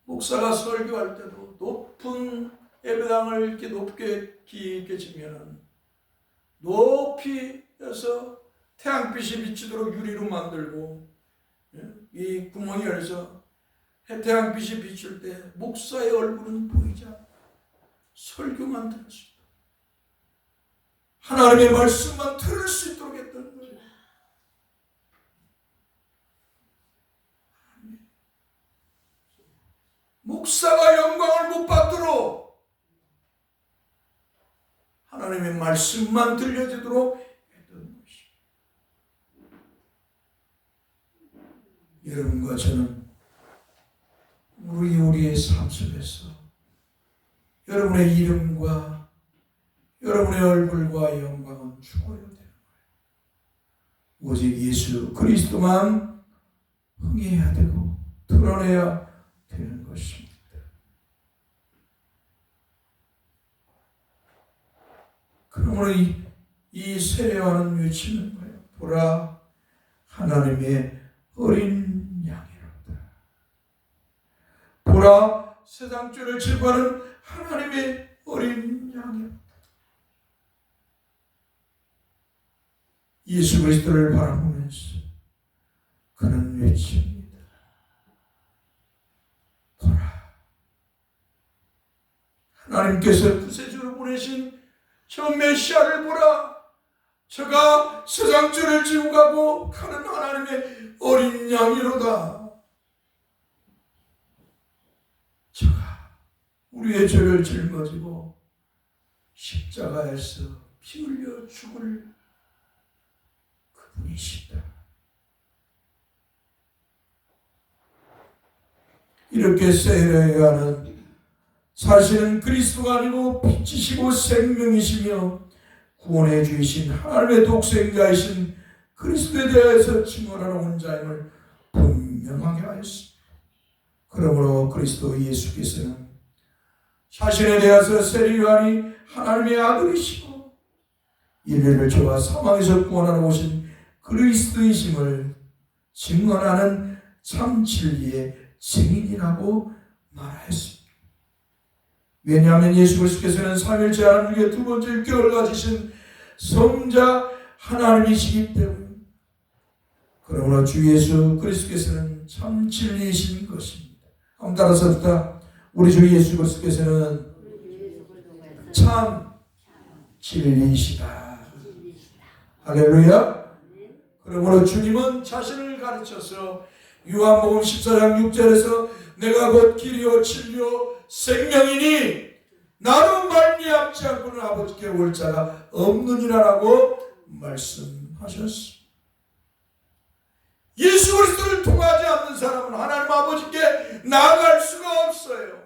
목사가 설교할 때도 높은 예배당을 이렇게 높게 깊게 지면은 높이 해서 태양빛이 비치도록 유리로 만들고 이 구멍이 열려서 태양빛이 비출 때 목사의 얼굴은 보이지 않고 설교만 들을 수 있도록 하나님의 말씀만 들을 수 있도록 했던 거예요. 목사가 영광을 못 받도록 하나님의 말씀만 들려지도록 했던 것입니다. 여러분과 저는 우리의 삶 속에서 여러분의 이름과 여러분의 얼굴과 영광은 죽어야 되는 거예요. 오직 예수 그리스도만 흥해야 되고 드러내야 되는 것입니다. 그러므로 이 세례요한은 외치는 거예요. 보라, 하나님의 어린 양이로다. 보라, 세상 죄를 제거하는 하나님의 어린 양이로다. 예수 그리스도를 바라보면서 그는 외칩니다. 보라, 하나님께서 구세주로 보내신 저 메시아를 보라. 저가 세상 죄를 지고 가고 가는 하나님의 어린 양이로다. 저가 우리의 죄를 짊어지고 십자가에서 피 흘려 죽을 그분이시다. 이렇게 세례요한은 사실은 그리스도가 아니고 빛이시고 생명이시며 구원해 주이신 하나님의 독생자이신 그리스도에 대해서 증언하는 혼자임을 분명하게 하였습니다. 그러므로 그리스도 예수께서는 자신에 대해서 세리요한이 하나님의 아들이시고 인류를 죄와 사망에서 구원하러 오신 그리스도이심을 증언하는 참 진리의 증인이라고 말하였습니다. 왜냐하면 예수 그리스도께서는 삼일째 하나님께 두 번째 율격을 가지신 성자 하나님이시기 때문에, 그러므로 주 예수 그리스도께서는 참 진리이신 것입니다. 한번 따라서 봅시다. 우리 주 예수 그리스도께서는 참 진리이시다. 할렐루야. 그러므로 주님은 자신을 가르쳐서 요한복음 14장 6절에서 내가 곧 길이요 진리요 생명이니 나로 말미암지 않고는 아버지께 올 자가 없느니라라고 말씀하셨습니다. 예수 그리스도를 통하지 않는 사람은 하나님 아버지께 나아갈 수가 없어요.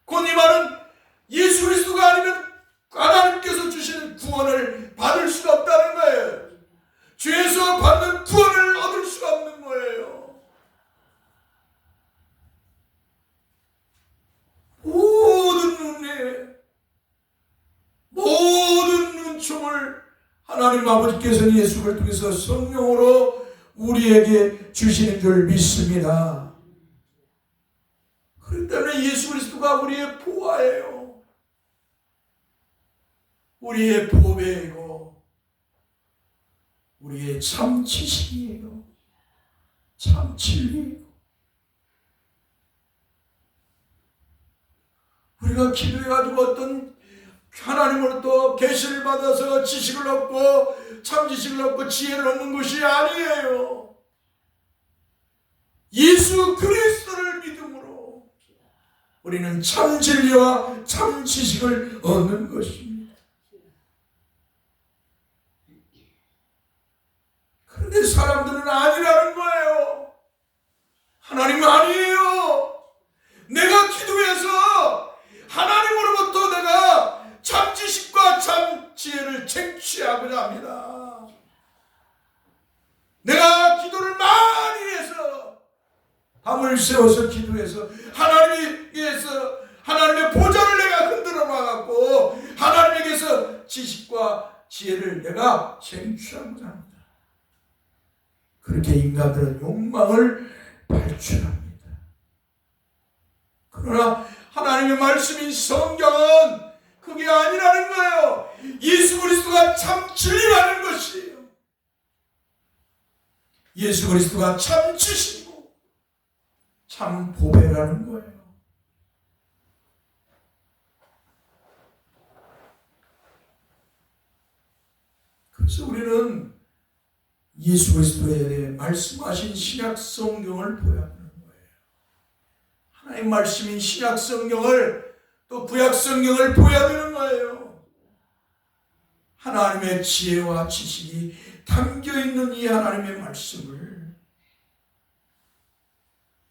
곧 이 말은 예수 그리스도가 아니면 하나님께서 주시는 구원을 받을 수가 없다는 거예요. 주에서 받는 구원을 얻을 수가 없는 거예요. 모든 눈총을 하나님 아버지께서는 예수를 통해서 성령으로 우리에게 주시는 줄 믿습니다. 그렇기 때문에 예수 그리스도가 우리의 보화예요. 우리의 보배이고 우리의 참 지식이에요. 참 진리예요. 우리가 기도해가지고 어떤 하나님으로부터 계시를 받아서 지식을 얻고 참 지식을 얻고 지혜를 얻는 것이 아니에요. 예수 그리스도를 믿음으로 우리는 참 진리와 참 지식을 얻는 것입니다. 그런데 사람들은 아니라는 거예요. 하나님은 아니에요. 내가 기도해서 하나님으로부터 내가 참 지식과 참 지혜를 쟁취하고자 합니다. 내가 기도를 많이 해서 밤을 새워서 기도해서 하나님께서 하나님의 보좌를 내가 흔들어 놔갖고 하나님에게서 지식과 지혜를 내가 쟁취하고자 합니다. 그렇게 인간들은 욕망을 발출합니다. 그러나 하나님의 말씀인 성경은 그게 아니라는 거예요. 예수 그리스도가 참 진리라는 것이에요. 예수 그리스도가 참 지식이고 참 보배라는 거예요. 그래서 우리는 예수 그리스도에 대해 말씀하신 신약 성경을 보아야 하는 거예요. 하나님 말씀인 신약 성경을 또 구약 성경을 보아야 되는 거예요. 하나님의 지혜와 지식이 담겨있는 이 하나님의 말씀을.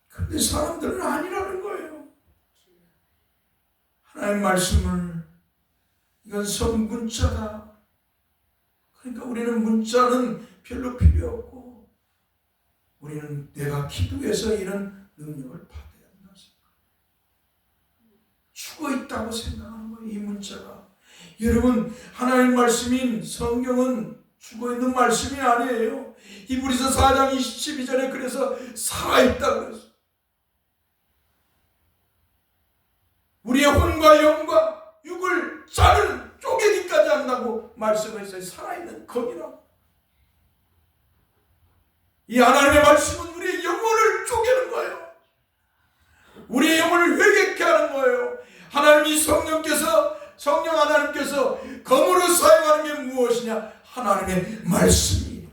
그런데 사람들은 아니라는 거예요. 하나님 말씀을 이건 성문자다. 그러니까 우리는 문자는 별로 필요 없고 우리는 내가 기도해서 이런 능력을 받아야 한다 생각. 죽어있다고 생각하는 거예요. 이 문자가. 여러분 하나님 말씀인 성경은 죽어있는 말씀이 아니에요. 히브리서 4장 22절에 그래서 살아있다고 그랬어요. 우리의 혼과 영과 육을 자르는 쪼개기까지 한다고 말씀했어요. 살아있는 검이라고. 이 하나님의 말씀은 우리의 영혼을 쪼개는 거예요. 우리의 영혼을 회개케 하는 거예요. 하나님이 성령 하나님께서 검으로 사용하는 게 무엇이냐? 하나님의 말씀이에요.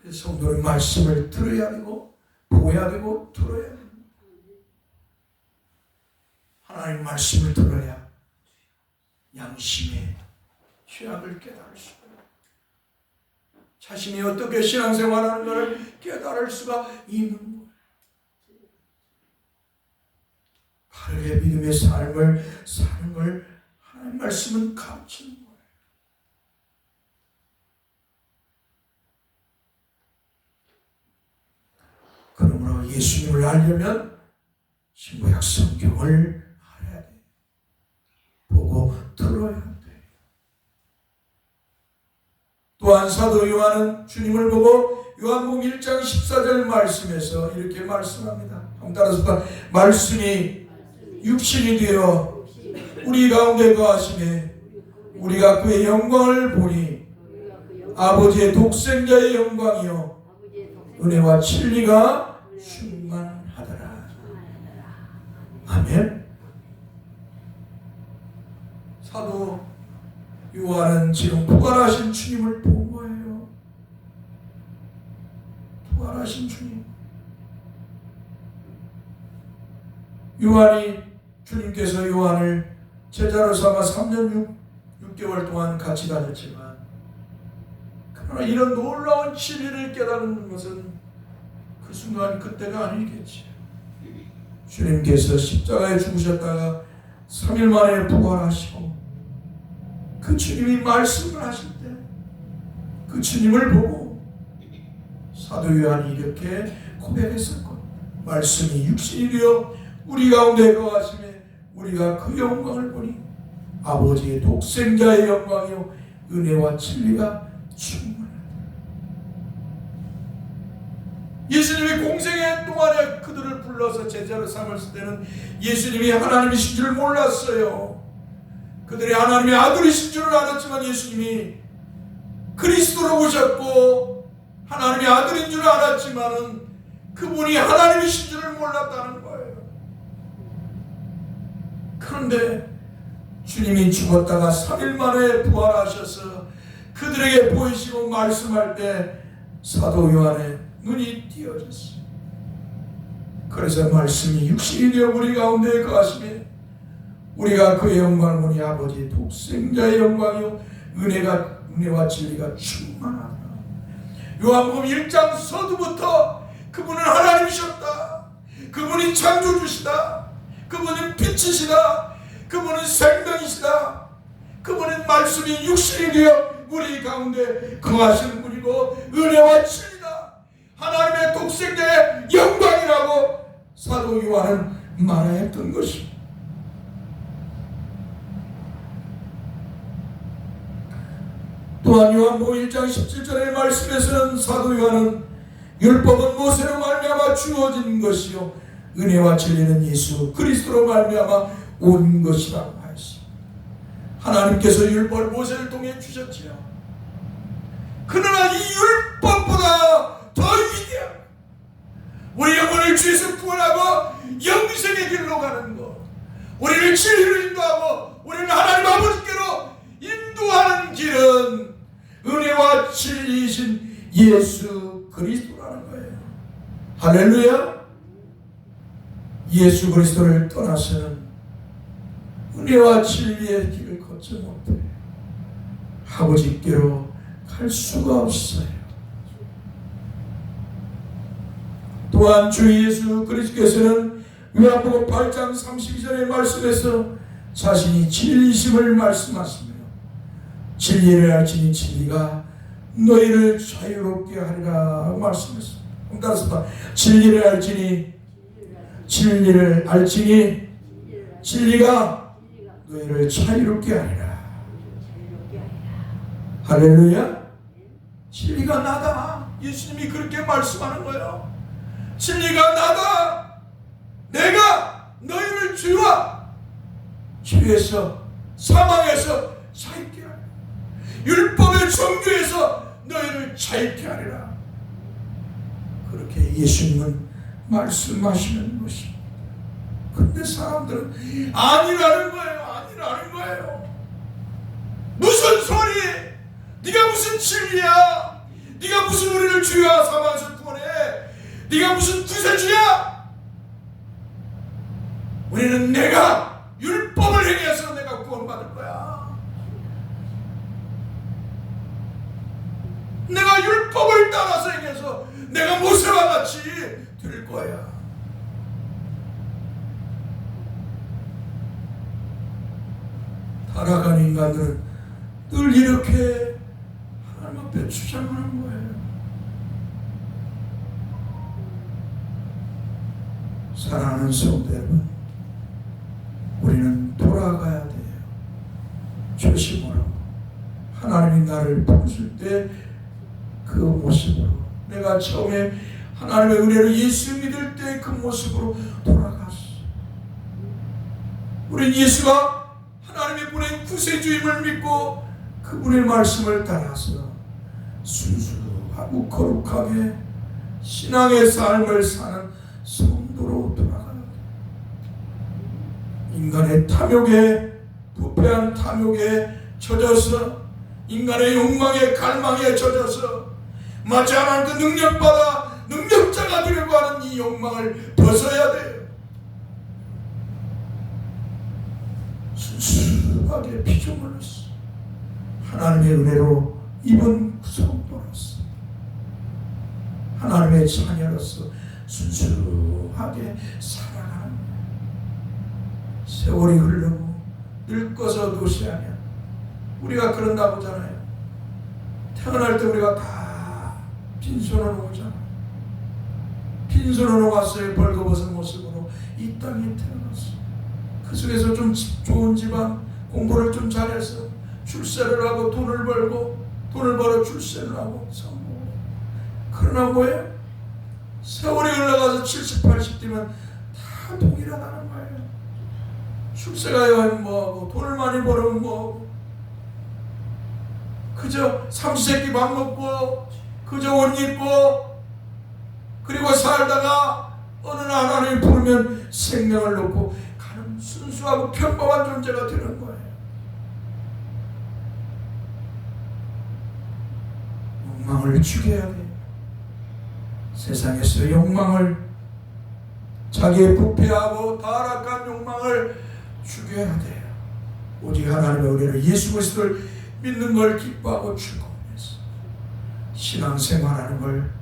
그래서 성도는 말씀을 들어야 되고 보아야 되고 들어야 됩니다. 하나님 말씀을 들어야 양심의 죄악을 깨달을 수가 있어요. 자신이 어떻게 신앙생활하는 것을 깨달을 수가 있는 거예요. 바르게 믿음의 삶을 사는 걸 하나님 하나님 말씀은 가르치는 거예요. 그러므로 예수님을 알려면 신구약 성경을 알아야 돼. 보고 들어야 돼. 또한 사도 요한은 주님을 보고 요한복음 1장 14절 말씀에서 이렇게 말씀합니다. 한번 따라서 봐. 말씀이 육신이 되어 우리 가운데 거하시매 우리가 그의 영광을 보니 아버지의 독생자의 영광이요 은혜와 진리가 충만하더라. 아멘. 사도 요한은 지금 부활하신 주님을 본 거예요. 부활하신 주님. 요한이 주님께서 요한을 제자로 삼아 3년 6개월 동안 같이 다녔지만 그러나 이런 놀라운 진리를 깨닫는 것은 그 순간 그때가 아니겠지. 주님께서 십자가에 죽으셨다가 3일 만에 부활하시고 그 주님이 말씀을 하실 때 그 주님을 보고 사도 요한이 이렇게 고백했었고 말씀이 육신이 되어 우리 가운데 거하시매 우리가 그 영광을 보니 아버지의 독생자의 영광이요 은혜와 진리가 충만하다. 예수님이 공생애 동안에 그들을 불러서 제자로 삼았을 때는 예수님이 하나님이신 줄 몰랐어요. 그들이 하나님의 아들이신 줄은 알았지만 예수님이 그리스도로 오셨고 하나님의 아들인 줄 알았지만은 그분이 하나님이신 줄을 몰랐다는 거예요. 그런데 주님이 죽었다가 3일 만에 부활하셔서 그들에게 보이시고 말씀할 때 사도 요한의 눈이 띄어졌어요. 그래서 말씀이 육신이 되어 우리 가운데 거하시매 우리가 그의 영광을 보니 아버지 독생자의 영광이요 은혜와 진리가 충만하다. 요한복음 1장 서두부터 그분은 하나님이셨다. 그분이 창조주시다. 그분은 빛이시다. 그분은 생명이시다. 그분은 말씀이 육신이 되어 우리 가운데 거하시는 분이고 은혜와 진리다. 하나님의 독생자의 영광이라고 사도 요한은 말했던 것입니다. 또한 요한복음 1장 17절의 말씀에서는 사도 요한은 율법은 모세로 말미암아 주어진 것이요 은혜와 진리는 예수 그리스도로 말미암아 온 것이라고 하였습니다. 하나님께서 율법을 모세를 통해 주셨지요. 그러나 이 율법보다 더 위대한 우리 영혼을 죄에서 구원하고 영생의 길로 가는 것, 우리를 진리로 인도하고 우리를 하나님 아버지께로 인도하는 길은 은혜와 진리이신 예수 그리스도라는 거예요. 할렐루야. 예수 그리스도를 떠나서는 은혜와 진리의 길을 걷지 못해 아버지께로 갈 수가 없어요. 또한 주 예수 그리스도께서는 요한복음 8장 32절의 말씀에서 자신이 진리심을 말씀하시며 진리를 알지니 진리가 너희를 자유롭게 하리라 말씀했습니다. 따라서 진리를 알지니 진리가 너희를 자유롭게 하리라. 할렐루야. 진리가 나다. 예수님이 그렇게 말씀하는 거예요. 진리가 나다. 내가 너희를 죄에서 사망에서 자유케 하리라. 율법의 정죄에서 너희를 자유케 하리라. 그렇게 예수님은 말씀하시는 것입니다. 근데 사람들은 아니라는 거예요. 무슨 소리? 네가 무슨 진리야? 네가 무슨 우리를 주여 삼아서 구원해? 네가 무슨 구세주야? 우리는 내가 율법을 행해서 내가 구원받을 거야. 내가 율법을 따라서 행해서 내가 모세와 같이 될 거야. 타락한 인간들은 늘 이렇게 하나님 앞에 주장하는 거예요. 사랑하는 성도 여러분, 우리는 돌아가야 돼요. 조심으로 하나님이 나를 부르실 때 그 모습으로, 내가 처음에 하나님의 은혜로 예수 믿을 때 그 모습으로 돌아갔어. 우린 예수가 하나님의 보낸 구세주임을 믿고 그분의 말씀을 따라서 순수하고 거룩하게 신앙의 삶을 사는 성도로 돌아가야 돼. 인간의 탐욕에, 부패한 탐욕에 젖어서, 인간의 욕망에, 갈망에 젖어서 마치 하나님께 능력받아 능력자가 되려고 하는 이 욕망을 벗어야 돼요. 순수하게 피조물로서 하나님의 은혜로 입은 성도로서, 하나님의 자녀로서 순수하게 살아가는 거예요. 세월이 흐르고 늙어서 노쇠하면 우리가 그런다고 하잖아요. 태어날 때 우리가 다 빈손으로 오잖아. 빈손으로 왔어요. 벌거벗은 모습으로 이 땅에 태어났어. 그 속에서 좀 좋은 집안, 공부를 좀 잘해서 출세를 하고 돈을 벌고, 돈을 벌어 출세를 하고 성공해. 그러나 뭐예요? 세월이 흘러가서 70, 80대면 다 동일하다는 거예요. 출세가 여하면 뭐하고, 돈을 많이 벌으면 뭐하고, 그저 삼시세끼 밥 먹고, 그저 옷 입고, 그리고 살다가 어느 날 하나님이 부르면 생명을 놓고 가는 순수하고 평범한 존재가 되는 거예요. 욕망을 죽여야 돼요. 세상에서 욕망을, 자기의 부패하고 타락한 욕망을 죽여야 돼요. 오직 하나님의 은혜로 예수 그리스도를 믿는 걸 기뻐하고 즐거워해서 신앙생활하는 걸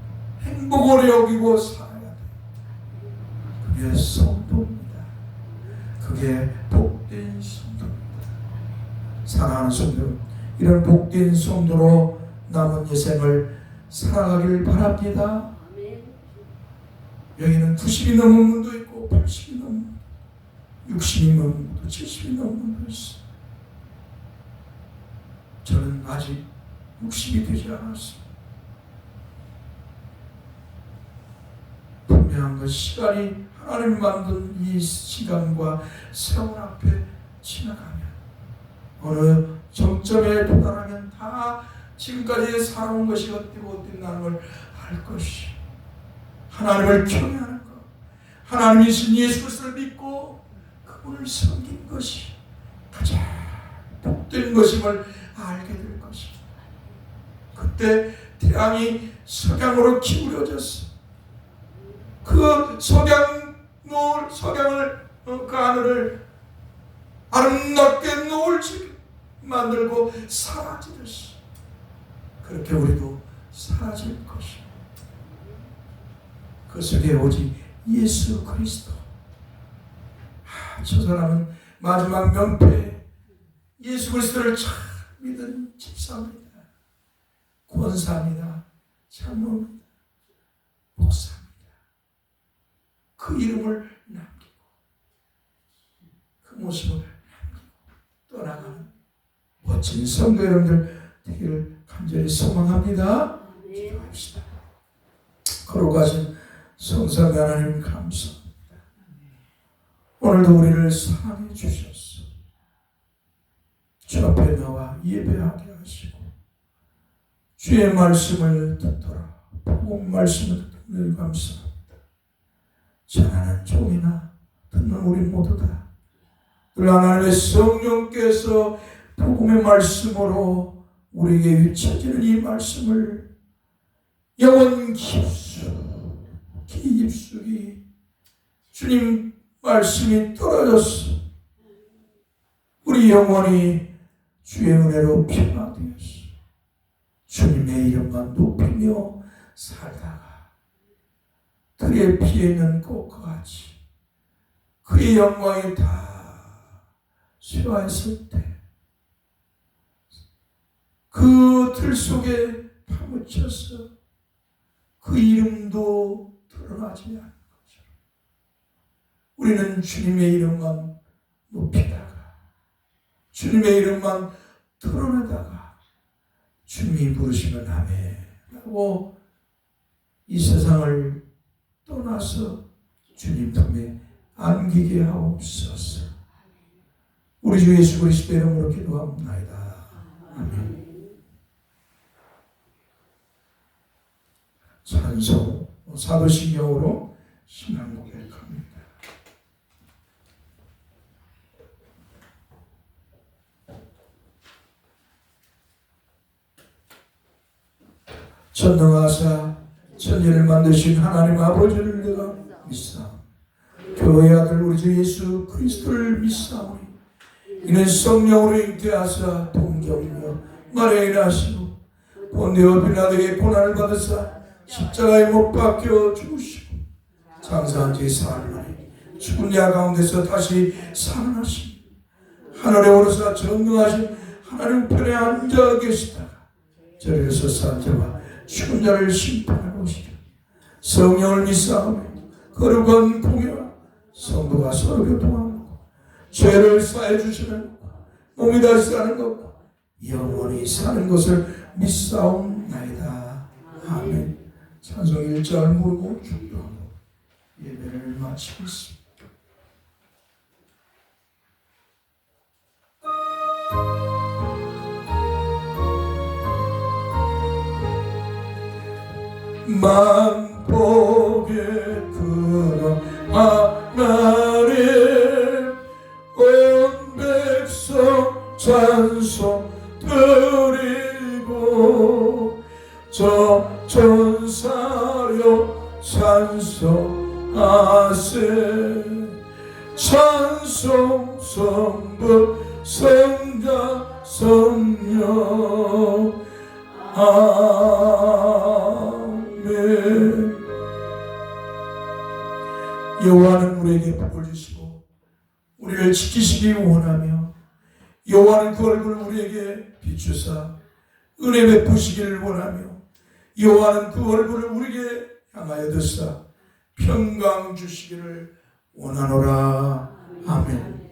행복으로 여기고 살아야 돼요. 그게 성도입니다. 그게 복된 성도입니다. 사랑하는 성도, 이런 복된 성도로 남은 인생을 살아가길 바랍니다. 여기는 90이 넘은 분도 있고 80이 넘은 분도, 60이 넘은 분도, 70이 넘은 분도 있어요. 저는 아직 60이 되지 않았어요. 분명한 것, 시간이 하나님 만든 이 시간과 세월 앞에 지나가면, 어느 정점에 도달하면 다 지금까지 살아온 것이 어디고 어땠나는 걸 알 것이, 하나님을 경외하는 것, 하나님이신 예수 그리스도를 믿고 그분을 섬긴 것이 가장 복된 것임을 알게 될 것입니다. 그때 태양이 석양으로 기울여졌어. 그 석양을 그 하늘을 아름답게 노을지 만들고 사라지듯이 그렇게 우리도 사라질 것입니다. 그 속에 오직 예수 그리스도. 저 사람은 마지막 명패 예수 그리스도를 참 믿은 집사입니다. 권사입니다. 장로입니다. 목사입니다. 그 이름을 남기고 그 모습을 남기고 떠나가는 멋진 성도 여러분들 되기를 간절히 소망합니다. 기도합시다. 거룩하신 성삼위 하나님 감사합니다. 오늘도 우리를 사랑해 주셨어. 주 앞에 나와 예배하게 하시고 주의 말씀을 듣더라. 복음 말씀을 듣는 감사합니다. 전하는 종이나 듣는 우리 모두 다 늘 하나님의 성령께서 복음의 말씀으로 우리에게 비춰지는 이 말씀을 영원 깊숙이 주님 말씀이 떨어졌어. 우리 영혼이 주의 은혜로 변화되었어. 주님의 이름만 높이며 살다가 들의 피에 있는 꽃과 같이 그의 영광이 다 쇠화했을 때 그 들 속에 파묻혀서 그 이름도 드러나지 않는 것처럼 우리는 주님의 이름만 높이다가 주님의 이름만 드러내다가 주님이 부르시면 아멘 하고 이 세상을 떠나서 주님 품에 안기게 하옵소서. 우리 주 예수 그리스도 이름으로 기도합나이다. 아멘. 찬송 사도신경으로 신앙 고백합니다. 전능하사 천지를 만드신 하나님 아버지를 내가 믿사오니 교회 아들 우리 주 예수 그리스도를 믿사오니 이는 성령으로 잉태하사 동정녀 마리아에 나시고 본디오 빌라도에게 고난을 받으사 십자가에 못 박혀 죽으시고 장사한 지 사흘만에 죽은 자 가운데서 다시 살아나시니 하늘에 오르사 전능하신 하나님 편에 앉아 계시다가 저리에서 산 자와 죽은 자를 심판하러 오시리라. 성령을 믿사오며 거룩한 공예와 성도가 서로 교통하고 죄를 사해 주시는 몸이 다시 사는 것과 영원히 사는 것을 믿사옵나이다. 아멘. 찬송 1절 부르고 축도하고 예배를 마치겠습니다. 만복의 근원 하나님 온 백성 찬송 드리고 저 천사여 찬송하세 찬송 성부 성자 성령 아멘. 여호와는 우리에게 복을 주시고 우리를 지키시기 원하며 여호와는 그 얼굴을 우리에게 비추사 은혜 베푸시기를 원하며 여호와는 그 얼굴을 우리에게 향하여 드사 평강 주시기를 원하노라. 아멘.